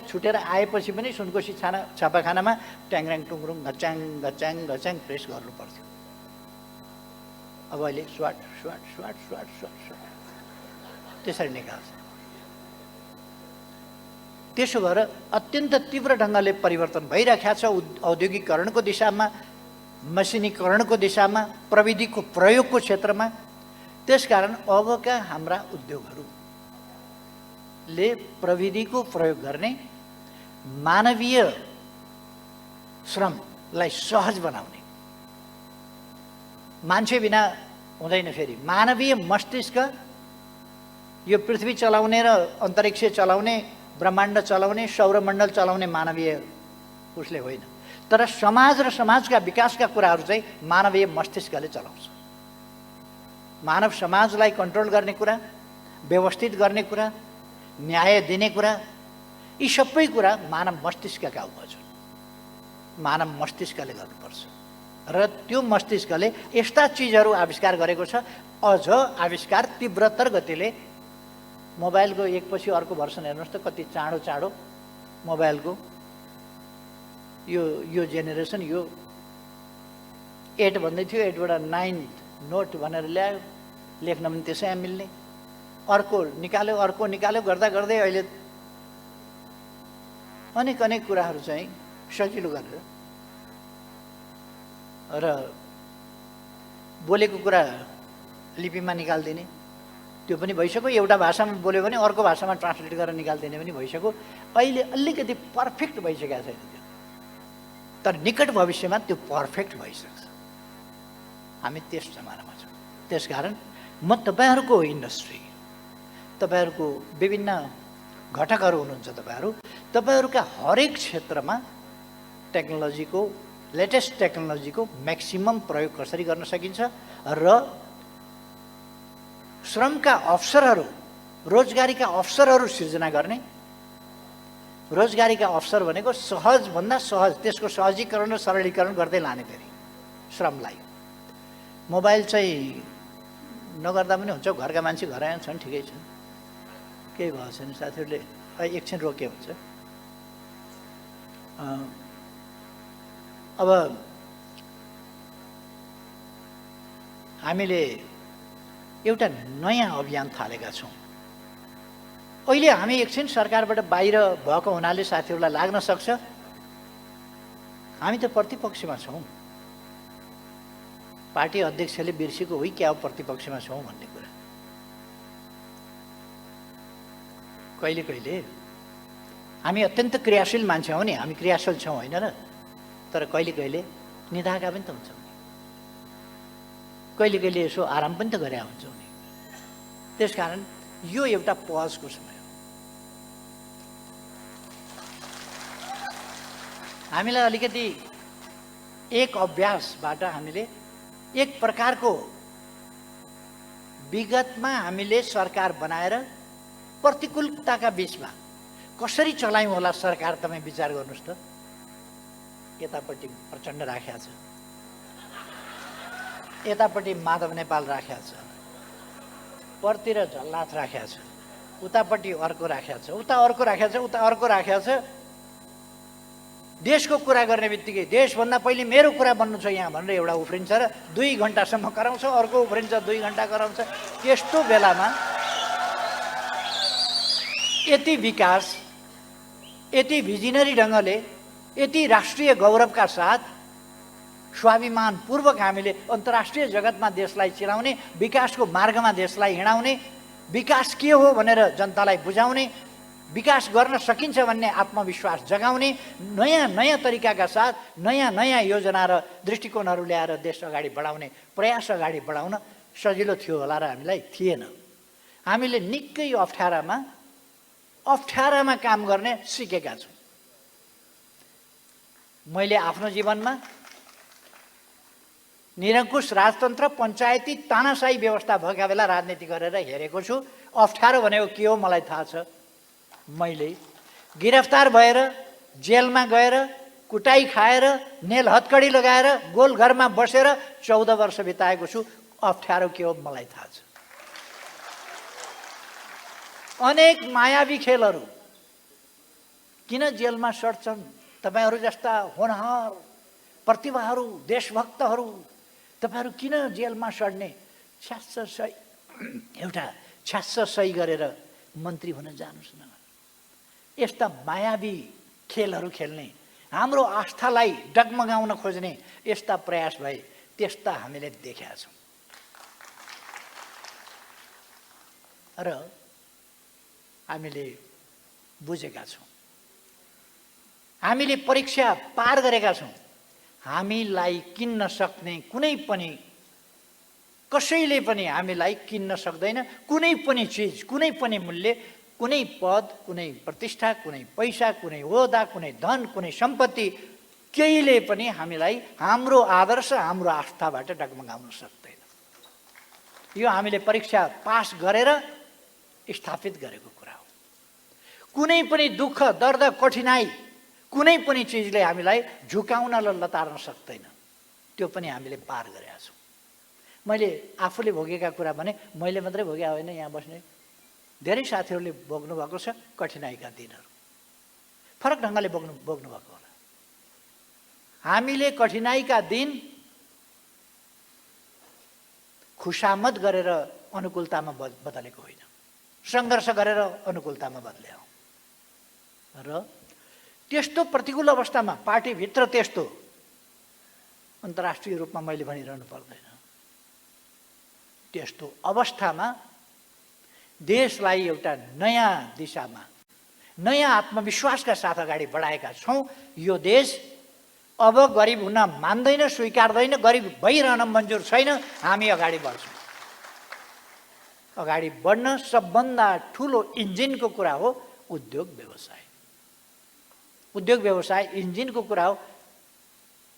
छुटेर आएपछि पनि सुनकोशी छापाखानामा ट्याङराङ टुङरुङ घच्याङ घच्याङ घच्याङ प्रेस गर्नु पर्थ्यो। अब अहिले स्वाट स्वाट स्वाट स्वाट स्वाट स्वाट त्यसरी निकाल्छ। त्यसो भएर अत्यन्त तीव्र ढङ्गले परिवर्तन भइरहेको छ औद्योगिकरणको दिशामा, मसिनीकरणको दिशामा, प्रविधिको प्रयोगको क्षेत्रमा। त्यसकारण अबका हाम्रा उद्योगहरूले प्रविधिको प्रयोग गर्ने, मानवीय श्रमलाई सहज बनाउने, मान्छे बिना हुँदैन। फेरि मानवीय मस्तिष्क यो पृथ्वी चलाउने र अन्तरिक्ष चलाउने, ब्रह्माण्ड चलाउने, सौरमण्डल चलाउने मानवीय उसले होइन, तर समाज र समाजका विकासका कुराहरू चाहिँ मानवीय मस्तिष्कले चलाउँछ। मानव समाजलाई कन्ट्रोल गर्ने कुरा, व्यवस्थित गर्ने कुरा, न्याय दिने कुरा, यी सबै कुरा मानव मस्तिष्कका उपज हुन्। मानव मस्तिष्कले गर्नुपर्छ र त्यो मस्तिष्कले यस्ता चिजहरू आविष्कार गरेको छ। अझ आविष्कार तीव्रतर गतिले, मोबाइलको एकपछि अर्को भर्सन हेर्नुहोस् त, कति चाँडो चाँडो मोबाइलको यो जेनेरेसन, यो 8 भन्दै थियो, 8बाट 9 नोट भनेर ल्यायो, लेख्न पनि त्यसै मिल्ने, अर्को निकाल्यो गर्दा गर्दै अहिले अनेक कुराहरू चाहिँ सजिलो गरेर र बोलेको कुरा लिपिमा निकालिदिने, त्यो पनि भइसक्यो। एउटा भाषामा बोल्यो भने अर्को भाषामा ट्रान्सलेट गरेर निकालिदिने पनि भइसक्यो। अहिले अलिकति पर्फेक्ट भइसकेको छैन त्यो, तर निकट भविष्यमा त्यो पर्फेक्ट भइसक्छ। हामी त्यस जमानामा छौँ। त्यसकारण म तपाईँहरूको इन्डस्ट्री, तपाईँहरूको विभिन्न घटकहरू हुनुहुन्छ, तपाईँहरूका हरेक क्षेत्रमा टेक्नोलोजीको, लेटेस्ट टेक्नोलोजीको म्याक्सिमम प्रयोग कसरी गर्न सकिन्छ र श्रमका अवसरहरू, रोजगारीका अवसरहरू सिर्जना गर्ने। रोजगारीका अवसर भनेको सहजभन्दा सहज, त्यसको सहजीकरण र सरलीकरण गर्दै लाने। फेरि श्रमलाई मोबाइल चाहिँ नगर्दा पनि हुन्छ, घरका मान्छे घर आएका छन्, ठिकै छ, केही भएको छैन। साथीहरूले एकछिन रोके हुन्छ। अब हामीले एउटा नयाँ अभियान थालेका छौँ। अहिले हामी एकछिन सरकारबाट बाहिर भएको हुनाले साथीहरूलाई लाग्न सक्छ हामी त प्रतिपक्षमा छौँ, पार्टी अध्यक्षले बिर्सेको होइ क्या प्रतिपक्षमा छौँ भन्ने कुरा। कहिले कहिले हामी अत्यन्त क्रियाशील मान्छे हौँ नि, हामी क्रियाशील छौँ होइन र, तर कहिले कहिले निधाएका पनि त हुन्छौँ नि, कहिले कहिले यसो आराम पनि त गरे हुन्छौँ नि। त्यसकारण यो एउटा पजको समय हो। हामीलाई अलिकति एक अभ्यासबाट हामीले एक प्रकारको विगतमा हामीले सरकार बनाएर प्रतिकूलताका बीचमा कसरी चलायौँ होला सरकार, तपाईँ विचार गर्नुहोस् त। यतापट्टि प्रचण्ड राखेको छ, यतापट्टि माधव नेपाल राखेको छ, परतिर झलनाथ राखेको छ, उतापट्टि अर्को राखेको छ, उता अर्को राखेको छ, उता अर्को राखेको छ। देशको कुरा गर्ने बित्तिकै देशभन्दा पहिले मेरो कुरा बन्नु छ यहाँ भनेर एउटा उफ्रिन्छ र 2 घन्टासम्म कराउँछ, अर्को उफ्रिन्छ 2 घन्टा कराउँछ। त्यस्तो बेलामा यति विकास, यति भिजनरी ढङ्गले, यति राष्ट्रिय गौरवका साथ स्वाभिमानपूर्वक हामीले अन्तर्राष्ट्रिय जगतमा देशलाई चिनाउने, विकासको मार्गमा देशलाई हिँडाउने, विकास के हो भनेर जनतालाई बुझाउने, विकास गर्न सकिन्छ भन्ने आत्मविश्वास जगाउने, नयाँ नयाँ तरिकाका साथ नयाँ नयाँ योजना र दृष्टिकोणहरू ल्याएर देश अगाडि बढाउने प्रयास अगाडि बढाउन सजिलो थियो होला र हामीलाई थिएन। हामीले निकै अप्ठ्यारामा काम गर्ने सिकेका छौँ। मैले आफ्नो जीवनमा निरङ्कुश राजतन्त्र, पञ्चायती तानाशाही व्यवस्था भएका बेला राजनीति गरेर हेरेको छु। अप्ठ्यारो भनेको के हो मलाई थाहा छ। मैले गिरफ्तार भएर जेलमा गएर कुटाई खाएर नेल हतकडी लगाएर गोलघरमा बसेर 14 वर्ष बिताएको छु। अप्ठ्यारो के हो मलाई थाहा छ। अनेक मायावी खेलहरू किन जेलमा सड्छन्? तपाईहरू जस्ता होनहार प्रतिभाहरू, देशभक्तहरू, तपाईहरू किन जेलमा सड्ने? एउटा छ्यास्स सही गरेर मन्त्री हुन जानुस् न। यस्ता मायावी खेलहरू खेल्ने, हाम्रो आस्थालाई डगमगाउन खोज्ने यस्ता प्रयास भए त्यस्ता हामीले देखेका छौँ। र हामीले बुझेका छौँ, हामीले परीक्षा पार गरेका छौँ। हामीलाई किन्न सक्ने कुनै पनि, कसैले पनि हामीलाई किन्न सक्दैन। कुनै पनि चिज, कुनै पनि मूल्य, कुनै पद, कुनै प्रतिष्ठा, कुनै पैसा, कुनै ओहदा, कुनै धन, कुनै सम्पत्ति, केहीले पनि हामीलाई हाम्रो आदर्श, हाम्रो आस्थाबाट डगमगाउन सक्दैन। यो हामीले परीक्षा पास गरेर स्थापित गरेको कुरा हो। कुनै पनि दुःख, दर्द, कठिनाई, कुनै पनि चिजले हामीलाई झुकाउन र लतार्न सक्दैन। त्यो पनि हामीले पार गरेका छौँ। मैले आफूले भोगेका कुरा भने मैले मात्रै भोगे होइन, यहाँ बस्ने धेरै साथीहरूले भोग्नु भएको छ कठिनाइका दिनहरू। फरक ढङ्गले भोग्नु भएको होला। हामीले कठिनाइका दिन खुशामद गरेर अनुकूलतामा बदलेको होइन, सङ्घर्ष गरेर अनुकूलतामा बदले हो। र त्यस्तो प्रतिकूल अवस्थामा, पार्टीभित्र त्यस्तो, अन्तर्राष्ट्रिय रूपमा मैले भनिरहनु पर्दैन, त्यस्तो अवस्थामा देशलाई एउटा नयाँ दिशामा, नयाँ आत्मविश्वासका साथ अगाडि बढाएका छौँ। यो देश अब गरिब हुन मान्दैन, स्वीकार्दैन, गरिब भइरहन मन्जुर छैन। हामी अगाडि बढ्छौँ। अगाडि बढ्न सबभन्दा ठुलो इन्जिनको कुरा हो उद्योग व्यवसाय। उद्योग व्यवसाय इन्जिनको कुरा हो।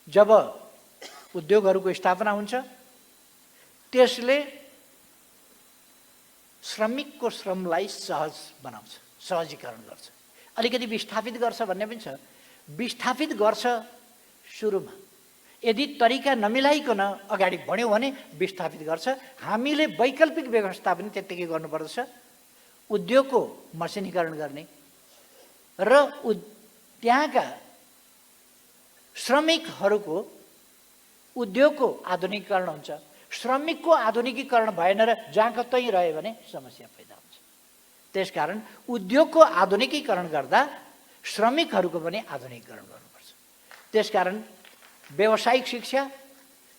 जब उद्योगहरूको स्थापना हुन्छ त्यसले श्रमिकको श्रमलाई सहज बनाउँछ, सहजीकरण गर्छ, अलिकति विस्थापित गर्छ भन्ने पनि छ। विस्थापित गर्छ सुरुमा, यदि तरिका नमिलाइकन अगाडि बढ्यौँ भने विस्थापित गर्छ। हामीले वैकल्पिक व्यवस्था पनि त्यत्तिकै गर्नुपर्दछ। उद्योगको मसिनीकरण गर्ने र त्यहाँका श्रमिकहरूको उद्योगको आधुनिकीकरण हुन्छ। श्रमिकको आधुनिकीकरण भएन र जहाँ कतै रह्यो भने समस्या पैदा हुन्छ। त्यसकारण उद्योगको आधुनिकीकरण गर्दा श्रमिकहरूको पनि आधुनिकीकरण गर्नुपर्छ। त्यसकारण व्यावसायिक शिक्षा,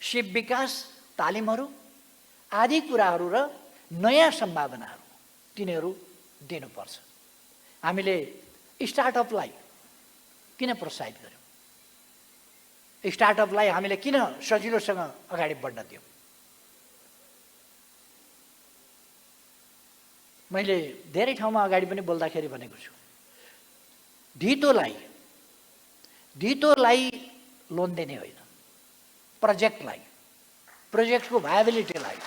सिप विकास तालिमहरू आदि कुराहरू र नयाँ सम्भावनाहरू तिनीहरू दिनुपर्छ। हामीले स्टार्टअपलाई किन प्रोत्साहित गर्यौँ? स्टार्टअपलाई हामीले किन सजिलोसँग अगाडि बढ्न दियौँ? मैले धेरै ठाउँमा अगाडि पनि बोल्दाखेरि भनेको छु, धितोलाई लोन दिने होइन, प्रोजेक्टको भायबिलिटीलाई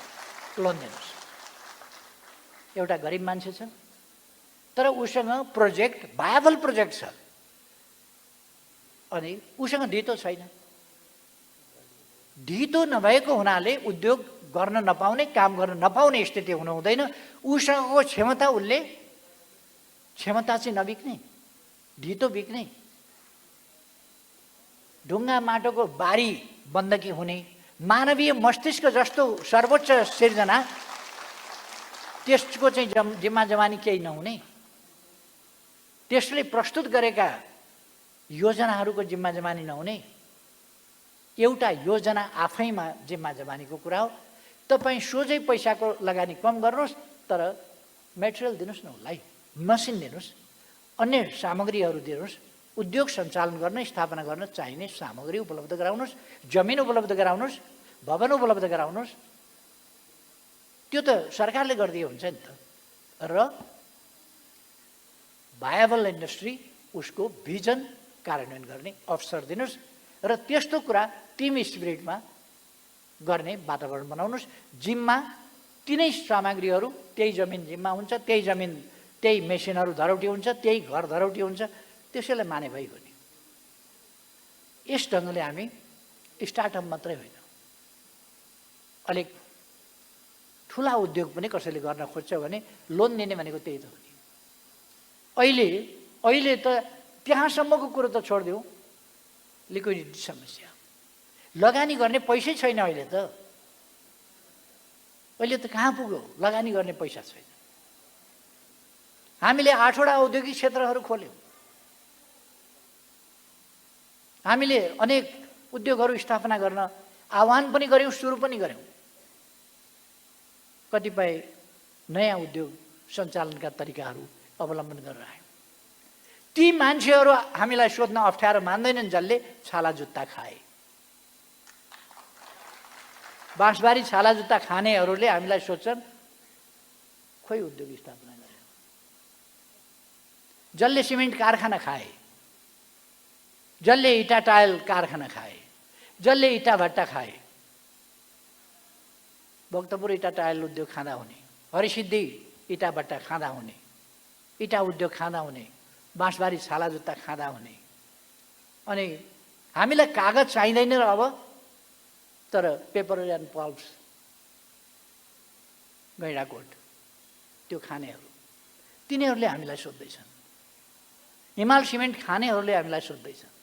लोन दिनुहोस्। एउटा गरिब मान्छे छ तर उसँग भायबल प्रोजेक्ट छ अनि उसँग धितो छैन। धितो नभएको हुनाले उद्योग गर्न नपाउने, काम गर्न नपाउने स्थिति हुनु हुँदैन। उसँगको क्षमता, उसले क्षमता चाहिँ नबिक्ने, धितो बिक्ने। ढुङ्गा माटोको बारी बन्दकी हुने, मानवीय मस्तिष्क जस्तो सर्वोच्च सिर्जना त्यसको चाहिँ जिम्मा जवानी केही नहुने, त्यसले प्रस्तुत गरेका योजनाहरूको जिम्मा जवानी नहुने, एउटा योजना आफैमा जिम्मा जवानीको कुरा हो। तपाईँ सोझै पैसाको लगानी कम गर्नुहोस्, तर मेटेरियल दिनुहोस् न उसलाई, मसिन दिनुहोस्, अन्य सामग्रीहरू दिनुहोस्, उद्योग सञ्चालन गर्न स्थापना गर्न चाहिने सामग्री उपलब्ध गराउनुहोस्, जमिन उपलब्ध गराउनुहोस्, भवन उपलब्ध गराउनुहोस्। त्यो त सरकारले गरिदिए हुन्छ नि त। र भायबल इन्डस्ट्री, उसको भिजन कार्यान्वयन गर्ने अवसर दिनुहोस् र त्यस्तो कुरा टिम स्पिरिटमा गर्ने वातावरण बनाउनुहोस्। जिम्मा तिनै सामग्रीहरू, त्यही जमिन जिम्मा हुन्छ, त्यही जमिन त्यही मेसिनहरू धरौटी हुन्छ, त्यही घर धरौटी हुन्छ, त्यसैलाई माने भइगयो नि। यस ढङ्गले हामी स्टार्टअप मात्रै होइन, अलिक ठुला उद्योग पनि कसैले गर्न खोज्छ भने लोन दिने भनेको त्यही त हो नि। अहिले त त्यहाँसम्मको कुरो त छोडिदिउँ, लिक्विडिटी समस्या, लगानी गर्ने पैसै छैन। अहिले त कहाँ पुग्यो, लगानी गर्ने पैसा छैन। हामीले 8वटा औद्योगिक क्षेत्रहरू खोल्यौँ, हामीले अनेक उद्योगहरू स्थापना गर्न आह्वान पनि गऱ्यौँ, सुरु पनि गऱ्यौँ। कतिपय नयाँ उद्योग सञ्चालनका तरिकाहरू अवलम्बन गरेर आयौँ। ती मान्छेहरू हामीलाई सोध्न अप्ठ्यारो मान्दैनन्, जसले छाला जुत्ता खाए। बाँसबारी छाला जुत्ता खानेहरूले हामीलाई सोध्छन्, खोइ उद्योग स्थापना गरे। जसले सिमेन्ट कारखाना खाए, जसले इटा टायल कारखाना खाए, जसले इटा भट्टा खाए, भक्तपुर इटा टायल उद्योग खाँदा हुने, हरिसिद्धि इटा भट्टा खाँदा हुने, इटा उद्योग खाँदा हुने, बाँसबारी छाला जुत्ता खाँदा हुने। अनि हामीलाई कागज चाहिँदैन र अब, तर पेपर एन्ड पल्प्स, गैँडाकोट त्यो खानेहरू, तिनीहरूले हामीलाई सोध्दैछन्। हिमाल सिमेन्ट खानेहरूले हामीलाई सोध्दैछन्।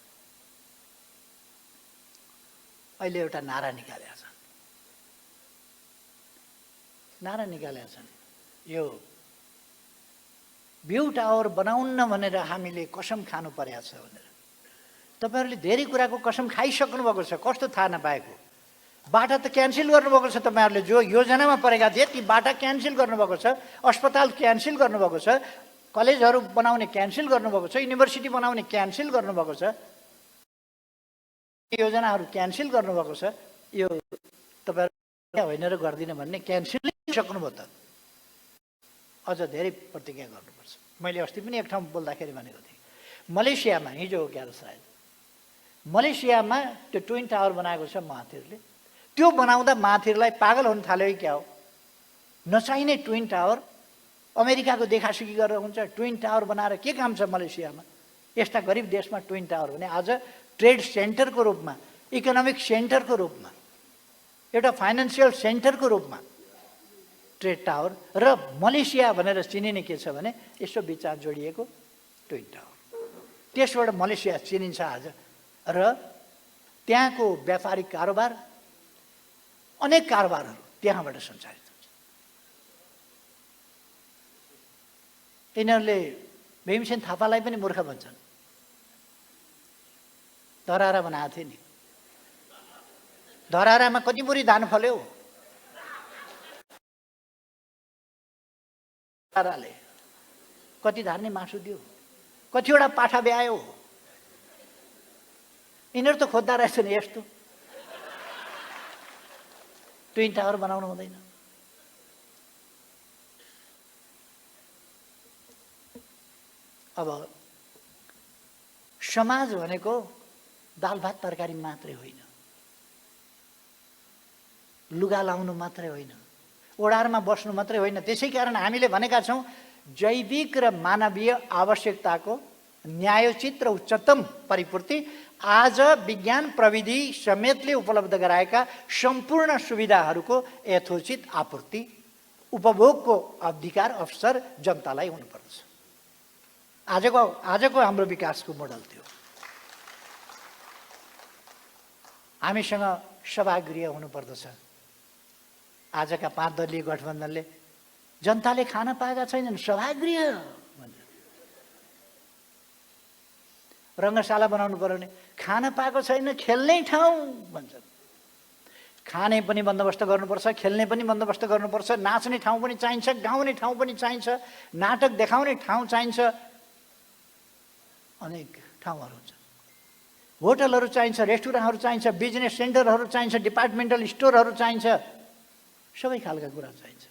अहिले एउटा नारा निकालेका छन्, यो भ्यू टावर बनाउन्न भनेर हामीले कसम खानु परेको छ भनेर। तपाईँहरूले धेरै कुराको कसम खाइसक्नु भएको छ, कस्तो थाहा नपाएको। बाटा त क्यान्सल गर्नुभएको छ, तपाईँहरूले जो योजनामा परेका थिए ती बाटा क्यान्सल गर्नुभएको छ, अस्पताल क्यान्सल गर्नुभएको छ, कलेजहरू बनाउने क्यान्सल गर्नुभएको छ, युनिभर्सिटी बनाउने क्यान्सल गर्नुभएको छ, योजनाहरू क्यान्सल गर्नुभएको छ। यो तपाईँहरू होइन र गर्दिनँ भन्ने क्यान्सलै सक्नुभयो त, अझ धेरै प्रतिज्ञा गर्नुपर्छ। मैले अस्ति पनि एक ठाउँ बोल्दाखेरि भनेको थिएँ, मलेसियामा हिजो हो क्या सायद, मलेसियामा त्यो ट्विन टावर बनाएको छ महाथिरले। त्यो बनाउँदा महाथिरलाई पागल हुन थाल्यो क्या हो, नचाहिने ट्विन टावर, अमेरिकाको देखासुखी गरेर हुन्छ। ट्विन टावर बनाएर के काम छ मलेसियामा? यस्ता गरिब देशमा ट्विन टावर भने आज ट्रेड सेन्टरको रूपमा, इकोनोमिक सेन्टरको रूपमा, एउटा फाइनेन्सियल सेन्टरको रूपमा ट्रेड टावर र मलेसिया भनेर चिनिने के छ भने यसो बिचमा जोडिएको ट्विन टावर। त्यसबाट मलेसिया चिनिन्छ आज। र त्यहाँको व्यापारिक कारोबार, अनेक कारोबारहरू त्यहाँबाट सञ्चालित हुन्छ। यिनीहरूले भीमसेन थापालाई पनि मूर्ख भन्छन्। धरारा बनाएको थियो नि, धरारामा कति बुरी धान फल्यो, धराराले कति धार्ने मासु दियो, कतिवटा पाठा ब्यायो। यिनीहरू त खोज्दा रहेछन् यस्तो। ट्विन टावर बनाउनु हुँदैन। अब समाज भनेको दाल भात तरकारी मात्रै होइन, लुगा लाउनु मात्रै होइन, ओडारमा बस्नु मात्रै होइन। त्यसै कारण हामीले भनेका छौँ जैविक र मानवीय आवश्यकताको न्यायोचित र उच्चतम परिपूर्ति आज विज्ञान प्रविधि समेतले उपलब्ध गराएका सम्पूर्ण सुविधाहरूको यथोचित आपूर्ति, उपभोगको अधिकार अवसर जनतालाई हुनुपर्छ। आजको हाम्रो विकासको मोडल थियो। हामीसँग सभागृह हुनुपर्दछ। आजका 5 दलीय गठबन्धनले जनताले खान पाएका छैनन्, सभागृह भन्छ। रङ्गशाला बनाउनु पर्यो भने खान पाएको छैन, खेल्ने ठाउँ भन्छन्। खाने पनि बन्दोबस्त गर्नुपर्छ, खेल्ने पनि बन्दोबस्त गर्नुपर्छ, नाच्ने ठाउँ पनि चाहिन्छ, गाउने ठाउँ पनि चाहिन्छ, नाटक देखाउने ठाउँ चाहिन्छ, अनेक ठाउँहरू हुन्छ। होटलहरू चाहिन्छ, रेस्टुरेन्टहरू चाहिन्छ, बिजनेस सेन्टरहरू चाहिन्छ, डिपार्टमेन्टल स्टोरहरू चाहिन्छ, सबै खालका कुरा चाहिन्छ।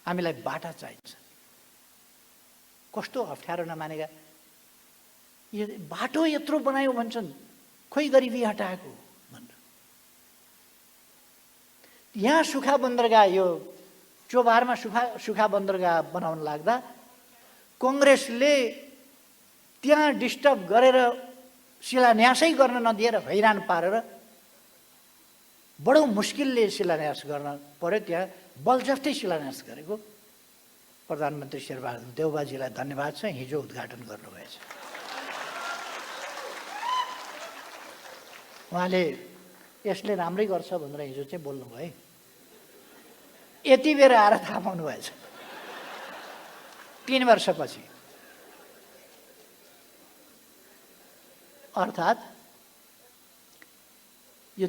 हामीलाई बाटा चाहिन्छ। कस्तो अप्ठ्यारो नमानेका, यो बाटो यत्रो बनायो भन्छन्, खोइ गरिबी हटाएको भनेर। यहाँ सुखा बन्दरगाह, यो चोभारमा सुखा बन्दरगाह बनाउन लाग्दा कङ्ग्रेसले त्यहाँ डिस्टर्ब गरेर शिलान्यासै गर्न नदिएर हैरान पारेर बडो मुस्किलले शिलान्यास गर्न पर्यो। त्यहाँ बलजफ्तै शिलान्यास गरेको प्रधानमन्त्री शेरबहादुर देउवाजीलाई धन्यवाद छ, हिजो उद्घाटन गर्नुभएछ। उहाँले यसले राम्रै गर्छ भनेर हिजो चाहिँ बोल्नुभयो। यति बेर आएर थाहा पाउनुभएछ 3 वर्षपछि। अर्थात् यो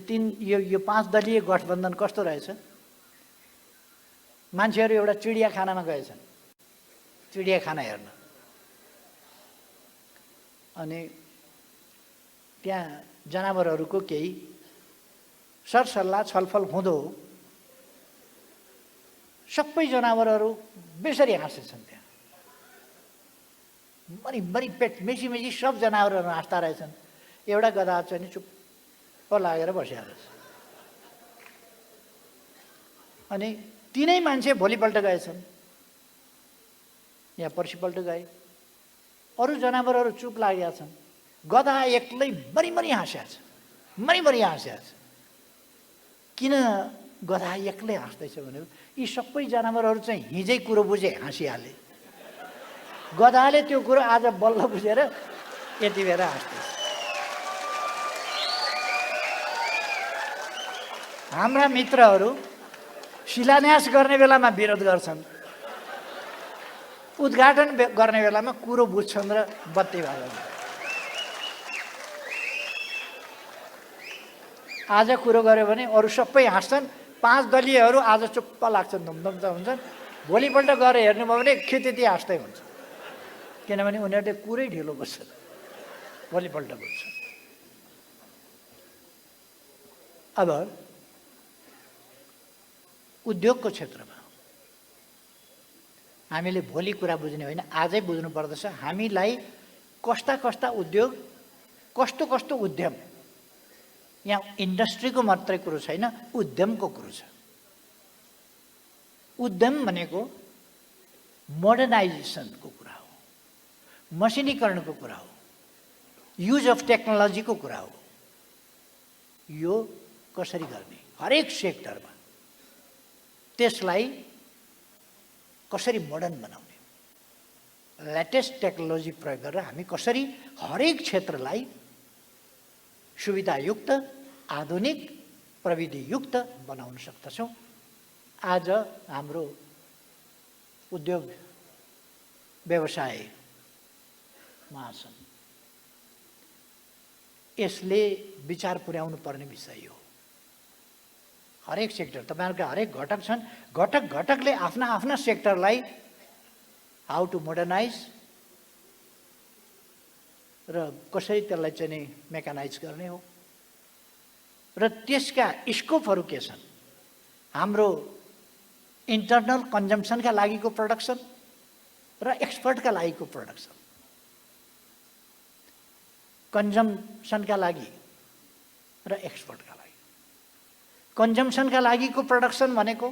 5 दलीय गठबन्धन कस्तो रहेछ, मान्छेहरू एउटा चिडियाखानामा गएछन्, चिडियाखाना हेर्न। अनि त्यहाँ जनावरहरूको केही सरसल्लाह छलफल हुँदो सबै जनावरहरू बेसरी हाँसेछन्। त्यहाँ मरी पेट मेसी सब जनावरहरू हाँस्दा रहेछन्। एउटा गधा चाहिँ चुप्प लागेर बसिया रहेछ। अनि तिनै मान्छे भोलिपल्ट गएछन्, यहाँ पर्सिपल्ट गए, अरू जनावरहरू चुप लागेका छन्, गधा एक्लै मरी हाँस्या छ, मरी हाँस्या छ। किन गधा एक्लै हाँस्दैछ भने यी सबै जनावरहरू चाहिँ हिजै कुरो बुझे हाँसिहाले, गधाले त्यो कुरो आज बल्ल बुझेर यति बेर हाँस्दैछ। हाम्रा मित्रहरू शिलान्यास गर्ने बेलामा विरोध गर्छन्, उद्घाटन गर्ने बेलामा कुरो बुझ्छन् र बत्ती बाल्छन्। आज कुरो गर्यो भने अरू सबै हाँस्छन्, 5 दलीयहरू आज चुप्प लाग्छन्, धुमधुम हुन्छन्। भोलिपल्ट गएर हेर्नुभयो भने खितेती हाँस्दै हुन्छ, किनभने उनीहरूले कुरै ढिलो बुझ्छन्, भोलिपल्ट बुझ्छन्। अब उद्योगको क्षेत्रमा हामीले भोलि कुरा बुझ्ने होइन, आजै बुझ्नु पर्दछ। हामीलाई कस्ता उद्योग, कस्तो उद्यम, यहाँ इन्डस्ट्रीको मात्रै कुरो छैन, उद्यमको कुरो छ। उद्यम भनेको मोडर्नाइजेसनको कुरा हो, मसिनीकरणको कुरा हो, युज अफ टेक्नोलोजीको कुरा हो। यो कसरी गर्ने, हरेक सेक्टरमा त्यसलाई कसरी मोडर्न बनाउने, लेटेस्ट टेक्नोलोजी प्रयोग गरेर हामी कसरी हरेक क्षेत्रलाई सुविधायुक्त, आधुनिक, प्रविधियुक्त बनाउन सक्दछौँ। आज हाम्रो उद्योग व्यवसाय महासङ्घ यसले विचार पुर्याउनु पर्ने विषय हो। हरेक सेक्टर, तपाईँहरूका हरेक घटक छन्, घटकले आफ्ना सेक्टरलाई हाउ टु मोडर्नाइज र कसरी त्यसलाई चाहिँ नि मेकानाइज गर्ने हो, र त्यसका स्कोपहरू के छन्। हाम्रो इन्टरनल कन्जम्सनका लागिको प्रोडक्सन र एक्सपोर्टका लागिको प्रोडक्सन। कन्जम्सनका लागि र एक्सपोर्टका लागि। कन्जम्सनका लागिको प्रोडक्सन भनेको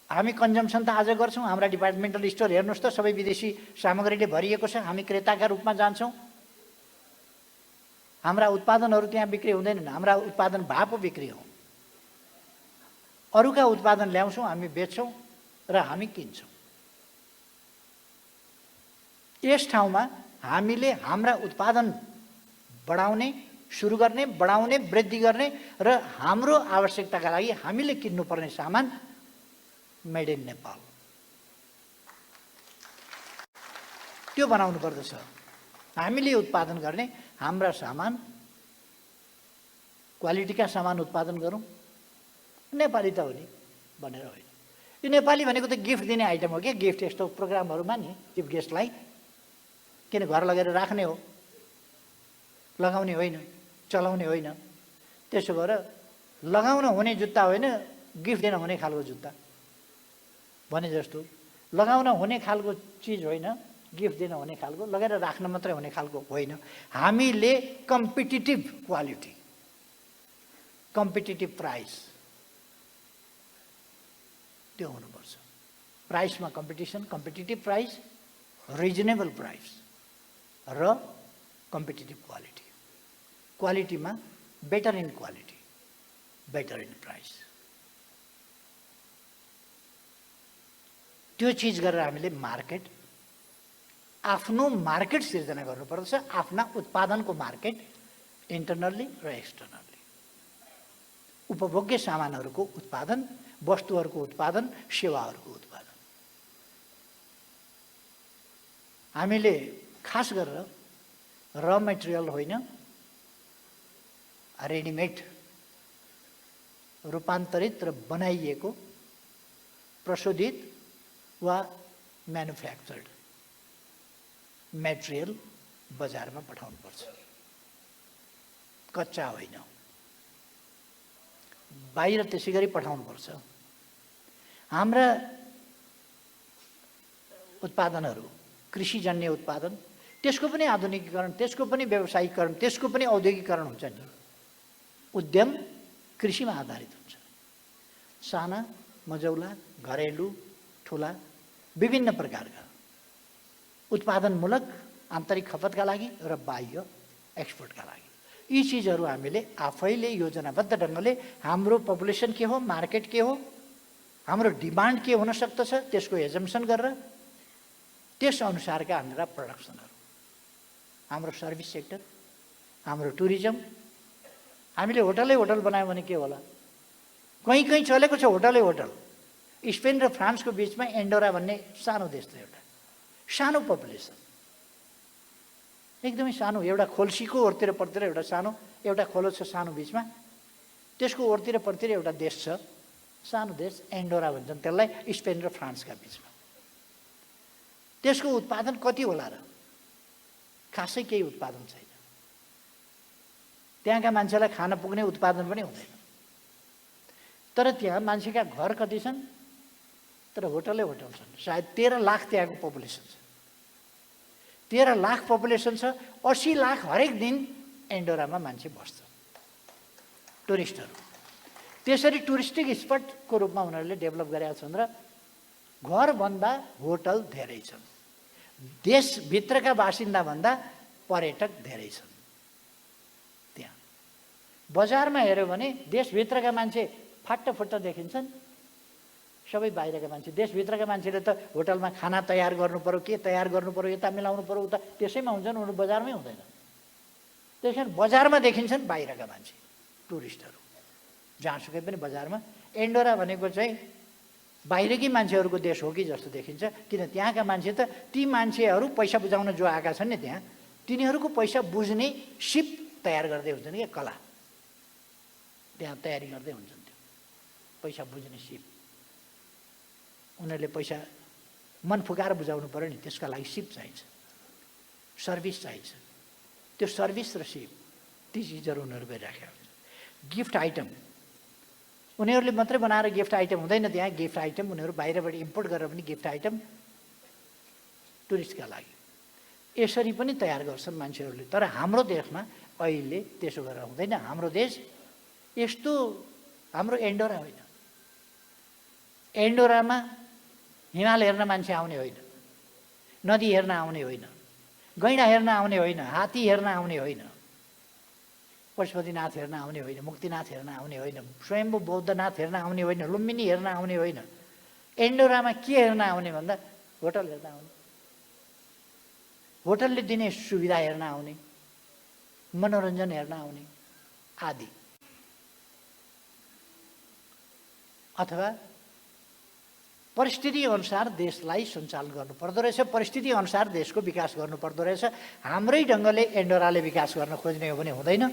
हामी कन्जम्सन त आज गर्छौँ, हाम्रा डिपार्टमेन्टल स्टोर हेर्नुहोस् त, सबै विदेशी सामग्रीले भरिएको छ। हामी क्रेताका रूपमा जान्छौँ, हाम्रा उत्पादनहरू त्यहाँ बिक्री हुँदैनन्, हाम्रा उत्पादन भए पो बिक्री हो। अरूका उत्पादन ल्याउँछौँ, हामी बेच्छौँ र हामी किन्छौँ। यस ठाउँमा हामीले हाम्रा उत्पादन बढाउने, सुरु गर्ने, बढाउने, वृद्धि गर्ने र हाम्रो आवश्यकताका लागि हामीले किन्नुपर्ने सामान मेड इन नेपाल त्यो बनाउनु पर्दछ। हामीले उत्पादन गर्ने हाम्रा सामान, क्वालिटीका सामान उत्पादन गरौँ। नेपाली त हो नि भनेर होइन। यो नेपाली भनेको त गिफ्ट दिने आइटम हो क्या, गिफ्ट यस्तो प्रोग्रामहरूमा नि चिफ गेस्टलाई किन घर लगेर राख्ने हो, लगाउने होइन, चलाउने होइन। त्यसो भएर लगाउन हुने जुत्ता होइन, गिफ्ट दिन हुने खालको जुत्ता भने जस्तो, लगाउन हुने खालको चिज होइन, गिफ्ट दिन हुने खालको, लगेर राख्न मात्रै हुने खालको होइन। हामीले कम्पिटिटिभ क्वालिटी, कम्पिटिटिभ प्राइस त्यो हुनुपर्छ। प्राइसमा competition, competitive price, reasonable price र कम्पिटिटिभ क्वालिटी। क्वालिटीमा better in quality, better in price. त्यो चिज गरेर हामीले मार्केट, आफ्नो मार्केट सिर्जना गर्नुपर्छ, आफ्ना उत्पादनको मार्केट, इन्टरनल्ली र एक्सटर्नल्ली। उपभोग्य सामानहरूको उत्पादन, वस्तुहरूको उत्पादन, सेवाहरूको उत्पादन। हामीले खास गरेर र मेटेरियल होइन, रेडिमेड रूपान्तरित र बनाइएको, प्रशोधित वा म्यानुफ्याक्चर्ड मेटेरियल बजारमा पठाउनुपर्छ, कच्चा होइन। बाहिर त्यसै गरी पठाउनुपर्छ। हाम्रा उत्पादनहरू, कृषिजन्य उत्पादन, त्यसको पनि आधुनिकीकरण, त्यसको पनि व्यावसायिकरण, त्यसको पनि औद्योगिकरण हुन्छ नि। उद्यम कृषिमा आधारित हुन्छ। साना, मझौला, घरेलु, ठुला, विभिन्न प्रकारका उत्पादनमूलक आन्तरिक खपतका लागि र बाह्य एक्सपोर्टका लागि। यी चिजहरू हामीले आफैले योजनाबद्ध ढङ्गले, हाम्रो पपुलेसन के हो, मार्केट के हो, हाम्रो डिमान्ड के हुन सक्दछ, त्यसको एजम्सन गरेर त्यस अनुसारका हाम्रा प्रडक्सनहरू, हाम्रो सर्भिस सेक्टर, हाम्रो टुरिज्म। हामीले होटलै होटल बनायो भने के होला? कहीँ कहीँ चलेको छ होटलै होटल। स्पेन र फ्रान्सको बिचमा एन्डोरा भन्ने सानो देश छ, एउटा सानो पपुलेसन, एकदमै सानो, एउटा खोल्सीको ओरतिर परतिर एउटा सानो, एउटा खोलो छ सानो बिचमा, त्यसको ओरतिर परतिर एउटा देश छ, सानो देश, एन्डोरा भन्छन् त्यसलाई, स्पेन र फ्रान्सका बिचमा। त्यसको उत्पादन कति होला र? खासै केही उत्पादन छैन। त्यहाँका मान्छेलाई खान पुग्ने उत्पादन पनि हुँदैन। तर त्यहाँ मान्छेका घर कति छन्? तर होटलै होटल छन्। सायद 13 लाख त्यहाँको पपुलेसन छ। 13 लाख पपुलेसन छ। 80 लाख हरेक दिन एन्डोरामा मान्छे बस्छ, टुरिस्टहरू। त्यसरी टुरिस्टिक स्पटको रूपमा उनीहरूले डेभलप गरेका छन् र घरभन्दा होटल धेरै छन्। देशभित्रका बासिन्दाभन्दा पर्यटक धेरै छन्। त्यहाँ बजारमा हेऱ्यो भने देशभित्रका मान्छे फाट्टफुट्ट देखिन्छन्, सबै बाहिरका मान्छे। देशभित्रका मान्छेले त होटलमा खाना तयार गर्नु पर्यो, के तयार गर्नु पर्यो, यता मिलाउनु पर्यो, उता त्यसैमा हुन्छन्, उनीहरू बजारमै हुँदैन। त्यस कारण बजारमा देखिन्छन् बाहिरका मान्छे, टुरिस्टहरू, जहाँसुकै पनि बजारमा। एन्डोरा भनेको चाहिँ बाहिरकै मान्छेहरूको देश हो कि जस्तो देखिन्छ, किन त्यहाँका मान्छे त, ती मान्छेहरू पैसा बुझाउन जो आएका छन् नि त्यहाँ, तिनीहरूको पैसा बुझ्ने सिप तयार गर्दै हुन्छन् क्या, कला त्यहाँ तयारी गर्दै हुन्छन्। त्यो पैसा बुझ्ने सिप, उनीहरूले पैसा मन फुकाएर बुझाउनु पऱ्यो नि, त्यसका लागि सिप चाहिन्छ, सर्भिस चाहिन्छ। त्यो सर्भिस र सिप, ती चिजहरू उनीहरू गरिराखेका हुन्छ। गिफ्ट आइटम उनीहरूले मात्रै बनाएर गिफ्ट आइटम हुँदैन त्यहाँ। गिफ्ट आइटम उनीहरू बाहिरबाट इम्पोर्ट गरेर पनि गिफ्ट आइटम टुरिस्टका लागि यसरी पनि तयार गर्छन् मान्छेहरूले। तर हाम्रो देशमा अहिले त्यसो गरेर हुँदैन। हाम्रो देश यस्तो, हाम्रो एन्डोरा होइन। एन्डोरामा हिमाल हेर्न मान्छे आउने होइन, नदी हेर्न आउने होइन, गैँडा हेर्न आउने होइन, हात्ती हेर्न आउने होइन, पशुपतिनाथ हेर्न आउने होइन, मुक्तिनाथ हेर्न आउने होइन, स्वयम्भू बौद्धनाथ हेर्न आउने होइन, लुम्बिनी हेर्न आउने होइन। एन्डोरामा के हेर्न आउने भन्दा होटल हेर्न आउने, होटलले दिने सुविधा हेर्न आउने, मनोरञ्जन हेर्न आउने आदि, अथवा परिस्थिति अनुसार देशलाई सञ्चालन गर्नुपर्दो रहेछ, परिस्थिति अनुसार देशको विकास गर्नुपर्दो रहेछ। हाम्रै ढङ्गले एन्डोराले विकास गर्न खोज्ने हो भने हुँदैन,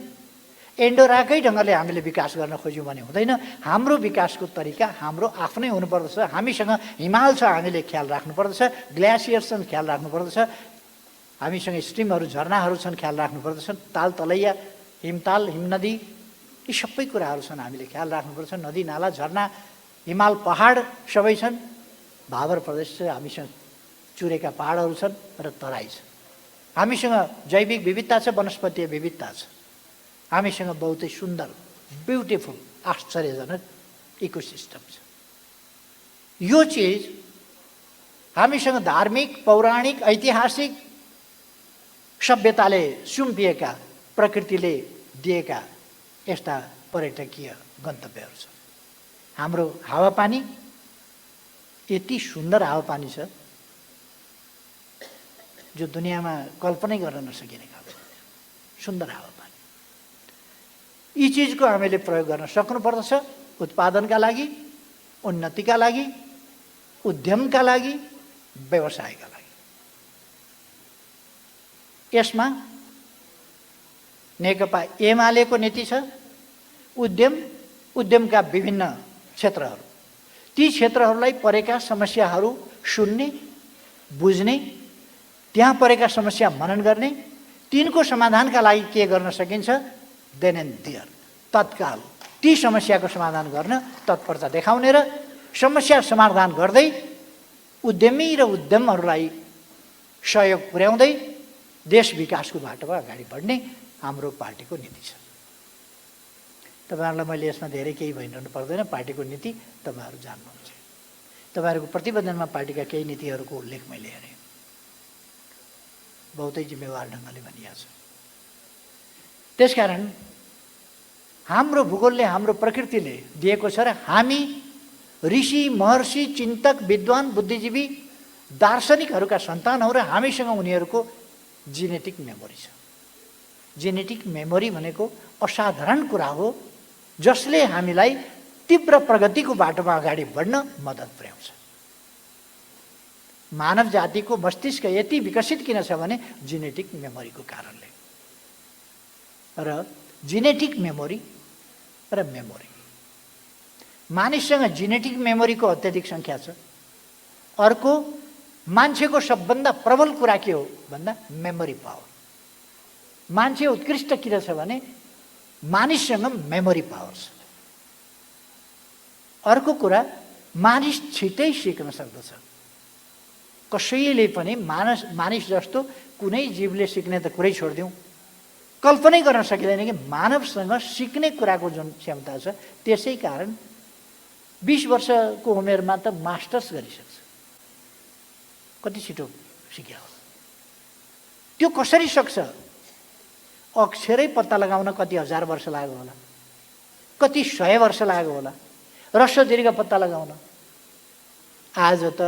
एन्डोराकै ढङ्गले हामीले विकास गर्न खोज्यौँ भने हुँदैन। हाम्रो विकासको तरिका हाम्रो आफ्नै हुनुपर्दछ। हामीसँग हिमाल छ, हामीले ख्याल राख्नुपर्दछ, ग्लेसियर्स छन्, ख्याल राख्नुपर्दछ, हामीसँग स्ट्रिमहरू झरनाहरू छन्, ख्याल राख्नुपर्दछ, ताल तलैया, हिमताल, हिमनदी, यी सबै कुराहरू छन्, हामीले ख्याल राख्नुपर्छ। नदी नाला झरना हिमाल पहाड सबै छन्, भावर प्रदेश छ, हामीसँग चुरेका पहाडहरू छन् र तराई छ, हामीसँग जैविक विविधता छ, वनस्पतीय विविधता छ, हामीसँग बहुतै सुन्दर ब्युटिफुल आश्चर्यजनक इकोसिस्टम छ। यो चिज हामीसँग धार्मिक, पौराणिक, ऐतिहासिक सभ्यताले सुम्पिएका, प्रकृतिले दिएका यस्ता पर्यटकीय गन्तव्यहरू छन्। हाम्रो हावापानी यति सुन्दर हावापानी छ जो दुनियाँमा कल्पनै गर्न नसकिने खालको सुन्दर हावापानी। यी चिजको हामीले प्रयोग गर्न सक्नुपर्दछ, उत्पादनका लागि, उन्नतिका लागि, उद्यमका लागि, व्यवसायका लागि। यसमा नेकपा एमालेको नीति छ, उद्यमका विभिन्न क्षेत्रहरू, ती क्षेत्रहरूलाई परेका समस्याहरू सुन्ने, बुझ्ने, त्यहाँ परेका समस्या मनन गर्ने, तिनको समाधानका लागि के गर्न सकिन्छ, देन एन्ड देयर तत्काल ती समस्याको समाधान गर्न तत्परता देखाउने र समस्या समाधान गर्दै उद्यमी र उद्यमहरूलाई सहयोग पुर्याउँदै देश विकासको बाटोमा अगाडि बढ्ने हाम्रो पार्टीको नीति छ। तपाईँहरूलाई मैले यसमा धेरै केही भनिरहनु पर्दैन, पार्टीको नीति तपाईँहरू जान्नुहुन्छ। तपाईँहरूको प्रतिवेदनमा पार्टीका केही नीतिहरूको उल्लेख मैले हेरेँ, बहुतै जिम्मेवार ढङ्गले भनिएको छ। त्यसकारण हाम्रो भूगोलले, हाम्रो प्रकृतिले दिएको छ र हामी ऋषि, महर्षि, चिन्तक, विद्वान, बुद्धिजीवी, दार्शनिकहरूका सन्तान हौ र हामीसँग उनीहरूको जेनेटिक मेमोरी छ। जेनेटिक मेमोरी भनेको असाधारण कुरा हो जसले हामीलाई तीव्र प्रगतिको बाटोमा अगाडि बढ्न मद्दत पुर्याउँछ। मानव जातिको मस्तिष्क यति विकसित किन छ भने जेनेटिक मेमोरीको कारणले। र जेनेटिक मेमोरी र मेमोरी, मानिससँग जेनेटिक मेमोरीको अत्याधिक सङ्ख्या छ। अर्को मान्छेको सबभन्दा प्रबल कुरा के हो भन्दा मेमोरी पावर। मान्छे उत्कृष्ट किन छ भने मानिससँग मेमोरी पावर छ। अर्को कुरा, मानिस छिटै सिक्न सक्दछ। कसैले पनि मानिस जस्तो कुनै जीवले सिक्ने त कुरै छोडिदिउँ, कल्पनै गर्न सकिँदैन कि मानवसँग सिक्ने कुराको जुन क्षमता छ। त्यसै कारण 20 वर्षको उमेरमा त मास्टर्स गरिसक्छ। कति छिटो सिक्यो, त्यो कसरी सक्छ? अक्षरै पत्ता लगाउन कति हजार वर्ष लाग्यो होला, कति 100 वर्ष लाग्यो होला, ह्रस्व दीर्घ पत्ता लगाउन। आज त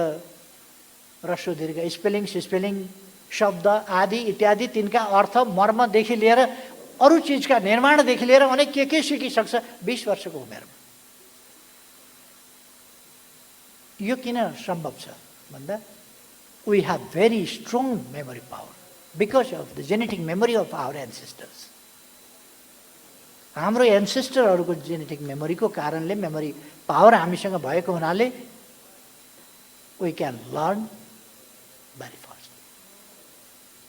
ह्रस्व दीर्घ, स्पेलिङ, शब्द आदि इत्यादि, तिनका अर्थ, मर्मदेखि लिएर अरू चिजका निर्माणदेखि लिएर अनेक के सिकिसक्छ 20 वर्षको उमेरमा। यो किन सम्भव छ भन्दा we have very strong memory power because of the genetic memory of our ancestors. हाम्रो एन्सेस्टरहरूको जेनेटिक मेमोरीको कारणले, मेमोरी पावर हामीसँग भएको हुनाले we can learn very fast.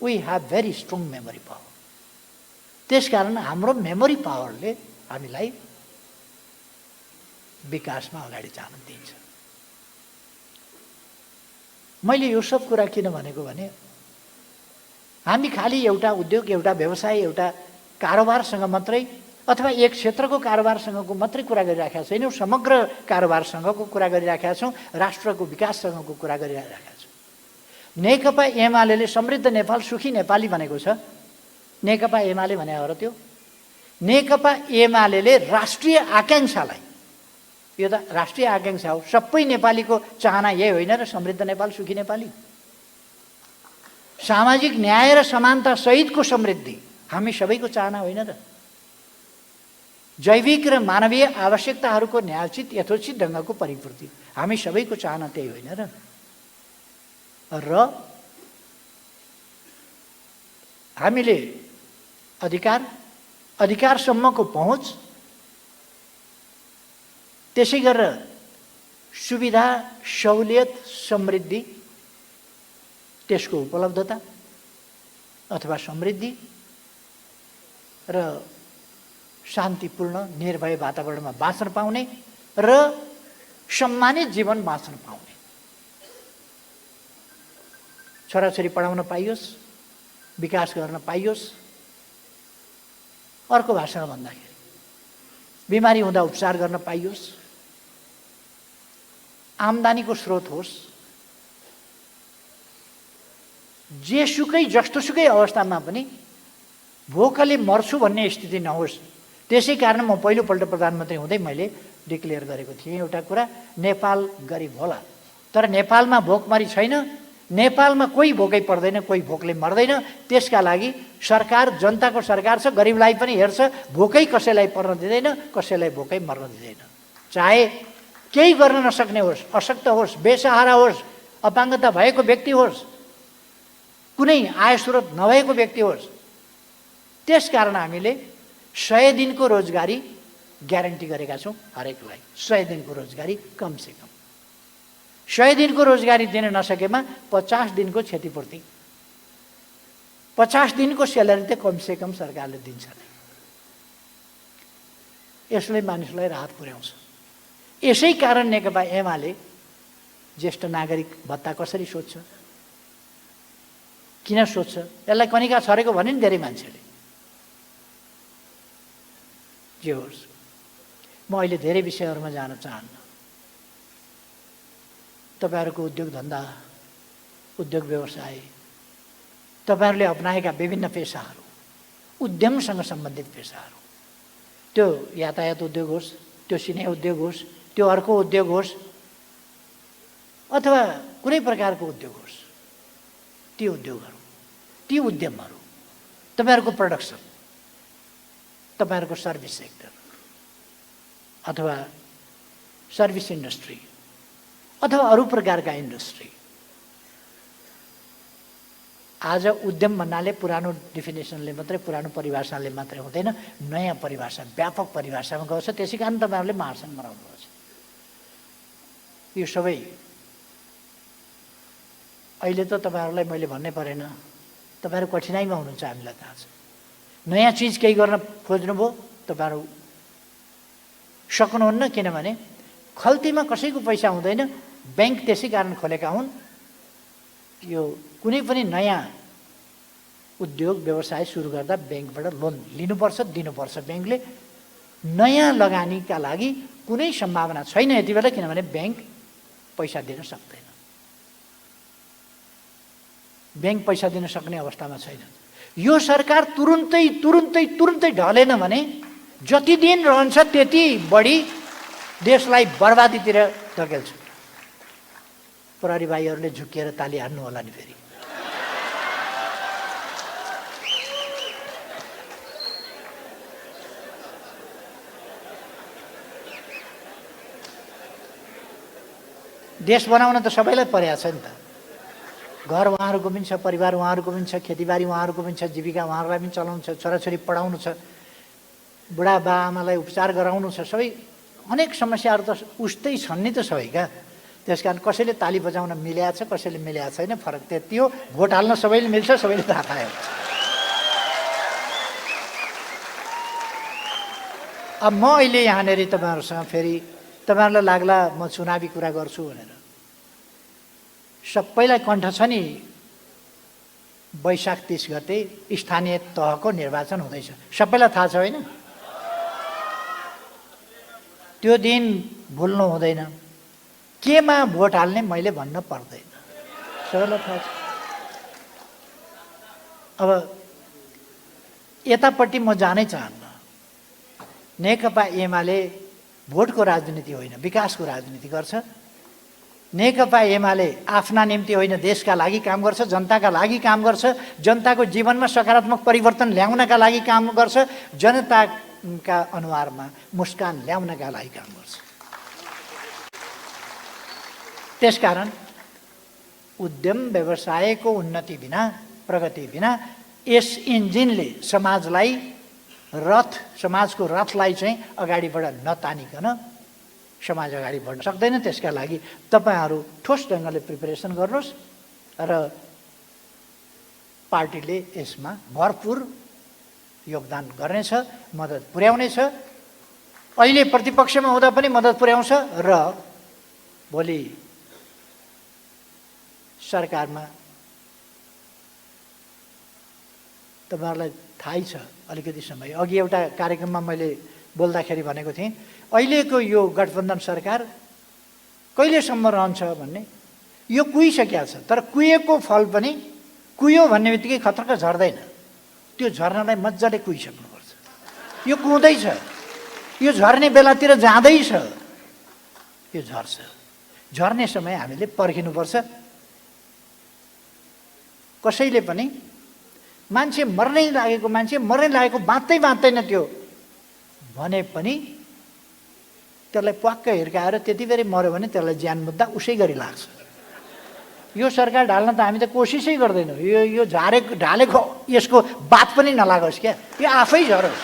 We have very strong memory power. त्यसकारण हाम्रो मेमोरी पावरले हामीलाई विकासमा अगाडि जान दिन्छ। मैले यो सब कुरा किन भनेको भने हामी खालि एउटा उद्योग, एउटा व्यवसाय, एउटा कारोबारसँग मात्रै अथवा एक क्षेत्रको कारोबारसँगको मात्रै कुरा गरिराखेका छैनौँ, समग्र कारोबारसँगको कुरा गरिराखेका छौँ, राष्ट्रको विकाससँगको कुरा गरिराखेका छौँ। नेकपा एमाले समृद्ध नेपाल, सुखी नेपाली भनेको छ। नेकपा एमाले भने हो र त्यो नेकपा एमाले राष्ट्रिय आकांक्षालाई, यो त राष्ट्रिय आकांक्षा हो, सबै नेपालीको चाहना यही होइन र समृद्ध नेपाल, सुखी नेपाली, सामाजिक न्याय र समानता सहितको समृद्धि, हामी सबैको चाहना होइन र? जैविक र मानवीय आवश्यकताहरूको न्यायोचित यथोचित ढङ्गको परिपूर्ति हामी सबैको चाहना त्यही होइन र? र हामीले अधिकारसम्मको पहुँच, त्यसै गरेर सुविधा, सहुलियत, समृद्धि, त्यसको उपलब्धता अथवा समृद्धि र शान्तिपूर्ण निर्भय वातावरणमा बाँच्न पाउने र सम्मानित जीवन बाँच्न पाउने, छोराछोरी पढाउन पाइयोस्, विकास गर्न पाइयोस्। अर्को भाषामा भन्दाखेरि बिमारी हुँदा उपचार गर्न पाइयोस्, आम्दानीको स्रोत होस्, जेसुकै जस्तोसुकै अवस्थामा पनि भोकले मर्छु भन्ने स्थिति नहोस्। त्यसै कारण म पहिलोपल्ट प्रधानमन्त्री हुँदै मैले डिक्लेयर गरेको थिएँ एउटा कुरा, नेपाल गरिब होला, तर नेपालमा भोकमरी छैन, नेपालमा कोही भोकै पर्दैन, कोही भोकले मर्दैन। त्यसका लागि सरकार जनताको सरकार छ, गरिबलाई पनि हेर्छ, भोकै कसैलाई पर्न दिँदैन, कसैलाई भोकै मर्न दिँदैन। चाहे केही गर्न नसक्ने होस्, अशक्त होस्, बेसहारा होस्, अपाङ्गता भएको व्यक्ति होस्, कुनै आय स्रोत नभएको व्यक्ति होस्। त्यसकारण हामीले 100 दिनको रोजगारी ग्यारेन्टी गरेका छौँ हरेकलाई। 100 दिनको रोजगारी कमसे कम। 100 दिनको रोजगारी दिन नसकेमा 50 दिनको क्षतिपूर्ति, 50 दिनको स्यालेरी त कमसे कम सरकारले दिन्छ नै। यसले मानिसलाई राहत पुर्याउँछ। यसै कारण नेकपा एमाले ज्येष्ठ नागरिक भत्ता कसरी सोध्छ, किन सोध्छ, यसलाई कनिका छरेको भने नि धेरै मान्छेले। जे होस्, म अहिले धेरै विषयहरूमा जान चाहन्न। तपाईहरूको उद्योग धन्दा, उद्योग व्यवसाय, तपाईहरूले अपनाएका विभिन्न पेसाहरू, उद्यमसँग सम्बन्धित पेसाहरू, त्यो यातायात उद्योग होस्, त्यो सिने उद्योग होस्, त्यो अर्को उद्योग होस्, अथवा कुनै प्रकारको उद्योग होस्, ती उद्योगहरू, ती उद्यमहरू, तपाईहरूको प्रोडक्सन, तपाईहरूको सर्भिस सेक्टर अथवा सर्भिस इन्डस्ट्री अथवा अरू प्रकारका इन्डस्ट्री। आज उद्यम भन्नाले पुरानो डिफिनेसनले मात्रै, पुरानो परिभाषाले मात्रै हुँदैन, नयाँ परिभाषा, व्यापक परिभाषामा गएको छ। त्यसै कारण तपाईँहरूले महासङ्घ मनाउनुपर्छ। यो सबै अहिले त तपाईँहरूलाई मैले भन्नै परेन, तपाईँहरू कठिनाइमा हुनुहुन्छ, हामीलाई थाहा छ। नयाँ चिज केही गर्न खोज्नुभयो, तपाईँहरू सक्नुहुन्न, किनभने खल्तीमा कसैको पैसा हुँदैन। ब्याङ्क त्यसै कारण खोलेका हुन्। यो कुनै पनि नयाँ उद्योग व्यवसाय सुरु गर्दा ब्याङ्कबाट लोन लिनुपर्छ, दिनुपर्छ ब्याङ्कले। नयाँ लगानीका लागि कुनै सम्भावना छैन यति बेला, किनभने ब्याङ्क पैसा दिन सक्दैन। ब्याङ्क पैसा दिन सक्ने अवस्थामा छैन। यो सरकार तुरुन्तै ढलेन भने जति दिन रहन्छ त्यति बढी देशलाई बर्बादीतिर धकेल्छ। प्रहरी भाइहरूले झुकिएर ताली हान्नु होला नि फेरि। देश बनाउन त सबैलाई परेको छ नि त। घर उहाँहरूको पनि छ, परिवार उहाँहरूको पनि छ, खेतीबारी उहाँहरूको पनि छ, जीविका उहाँहरूलाई पनि चलाउनु छ, छोराछोरी पढाउनु छ, बुढा बाआमालाई उपचार गराउनु छ, सबै अनेक समस्याहरू त उस्तै छन् नि त सबैका। त्यस कारण कसैले ताली बजाउन मिलेको छ, कसैले मिलेको छैन, फरक त्यति हो। भोट हाल्न सबैले मिल्छ, सबैले थाहा पायो। अब म अहिले यहाँनिर तपाईँहरूसँग फेरि तपाईँहरूलाई लाग्ला म चुनावी कुरा गर्छु भनेर। सबैलाई कण्ठ छ नि, वैशाख 30 गते स्थानीय तहको निर्वाचन हुँदैछ, सबैलाई थाहा छ होइन? त्यो दिन भुल्नु हुँदैन। केमा भोट हाल्ने मैले भन्न पर्दैन, सबैलाई थाहा छ। अब यतापट्टि म जानै चाहन्न। नेकपा एमाले भोटको राजनीति होइन, विकासको राजनीति गर्छ। नेकपा एमाले आफ्ना निम्ति होइन देशका लागि काम गर्छ, जनताका लागि काम गर्छ, जनताको जीवनमा सकारात्मक परिवर्तन ल्याउनका लागि काम गर्छ, जनताका अनुहारमा मुस्कान ल्याउनका लागि काम गर्छ। त्यसकारण उद्यम व्यवसायको उन्नति बिना, प्रगति बिना यस इन्जिनले समाजको रथलाई चाहिँ अगाडिबाट नतानिकन समाज अगाडि बढ्न सक्दैन। त्यसका लागि तपाईहरू ठोस ढङ्गले प्रिपरेसन गर्नुहोस् र पार्टीले यसमा भरपुर योगदान गर्नेछ, मद्दत पुर्याउनेछ। अहिले प्रतिपक्षमा हुँदा पनि मद्दत पुर्याउँछ र भोलि सरकारमा तपाईहरुलाई थाहै छ। अलिकति समय अघि एउटा कार्यक्रममा मैले बोल्दाखेरि भनेको थिएँ, अहिलेको यो गठबन्धन सरकार कहिलेसम्म रहन्छ भन्ने यो कुहिसकेको छ। तर कुहिएको फल पनि कुहियो भन्ने बित्तिकै खतरक झर्दैन, त्यो झर्नलाई मजाले कुहिसक्नुपर्छ। यो कुहुँदैछ, यो झर्ने बेलातिर जाँदैछ, यो झर्छ। झर्ने समय हामीले पर्खिनुपर्छ। कसैले पनि मान्छे मर्नै लागेको बाँच्दैन त्यो भने पनि त्यसलाई प्वाक्क हिर्काएर त्यति बेरै मर्यो भने त्यसलाई ज्यान मुद्दा उसै गरी लाग्छ। यो सरकार ढाल्न त हामी त कोसिसै गर्दैनौँ। यो ढालेको यसको बात पनि नलागोस् क्या, यो आफै झरोस्,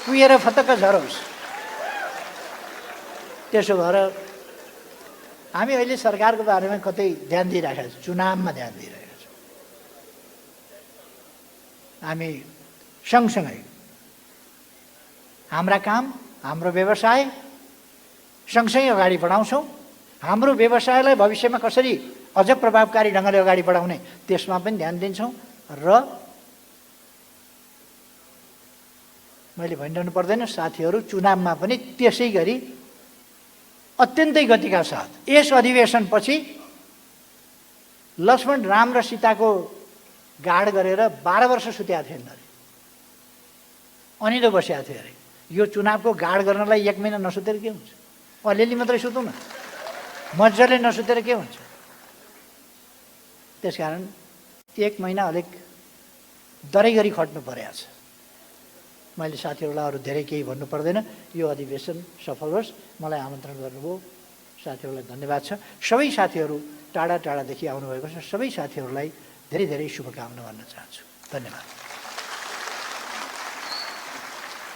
कुहिएर फतक्क झरोस्। त्यसो भएर हामी अहिले सरकारको बारेमा कतै ध्यान दिइरहेका छौँ, चुनावमा ध्यान दिइरहेका छौँ। हामी सँगसँगै हाम्रा काम, हाम्रो व्यवसाय सँगसँगै अगाडि बढाउँछौँ। हाम्रो व्यवसायलाई भविष्यमा कसरी अझ प्रभावकारी ढङ्गले अगाडि बढाउने त्यसमा पनि ध्यान दिन्छौँ। र मैले भनिरहनु पर्दैन, साथीहरू चुनावमा पनि त्यसै गरी अत्यन्तै गतिका साथ यस अधिवेशनपछि लक्ष्मण राम र सीताको गाड गरेर 12 वर्ष सुतेका थिएन अरे, अनिदो बसेका थिए अरे। यो चुनावको गाड गर्नलाई 1 महिना नसुतेर के हुन्छ? अलिअलि मात्रै सुतौँ न, मजाले नसुतेर के हुन्छ? त्यसकारण 1 महिना अलिक दरै गरी खट्नु परेको छ। मैले साथीहरूलाई अरू धेरै केही भन्नु पर्दैन। यो अधिवेशन सफल होस्। मलाई आमन्त्रण गर्नुभयो, साथीहरूलाई धन्यवाद छ। सबै साथीहरू टाढा टाढादेखि आउनुभएको छ, सबै साथीहरूलाई धेरै धेरै शुभकामना भन्न चाहन्छु। धन्यवाद।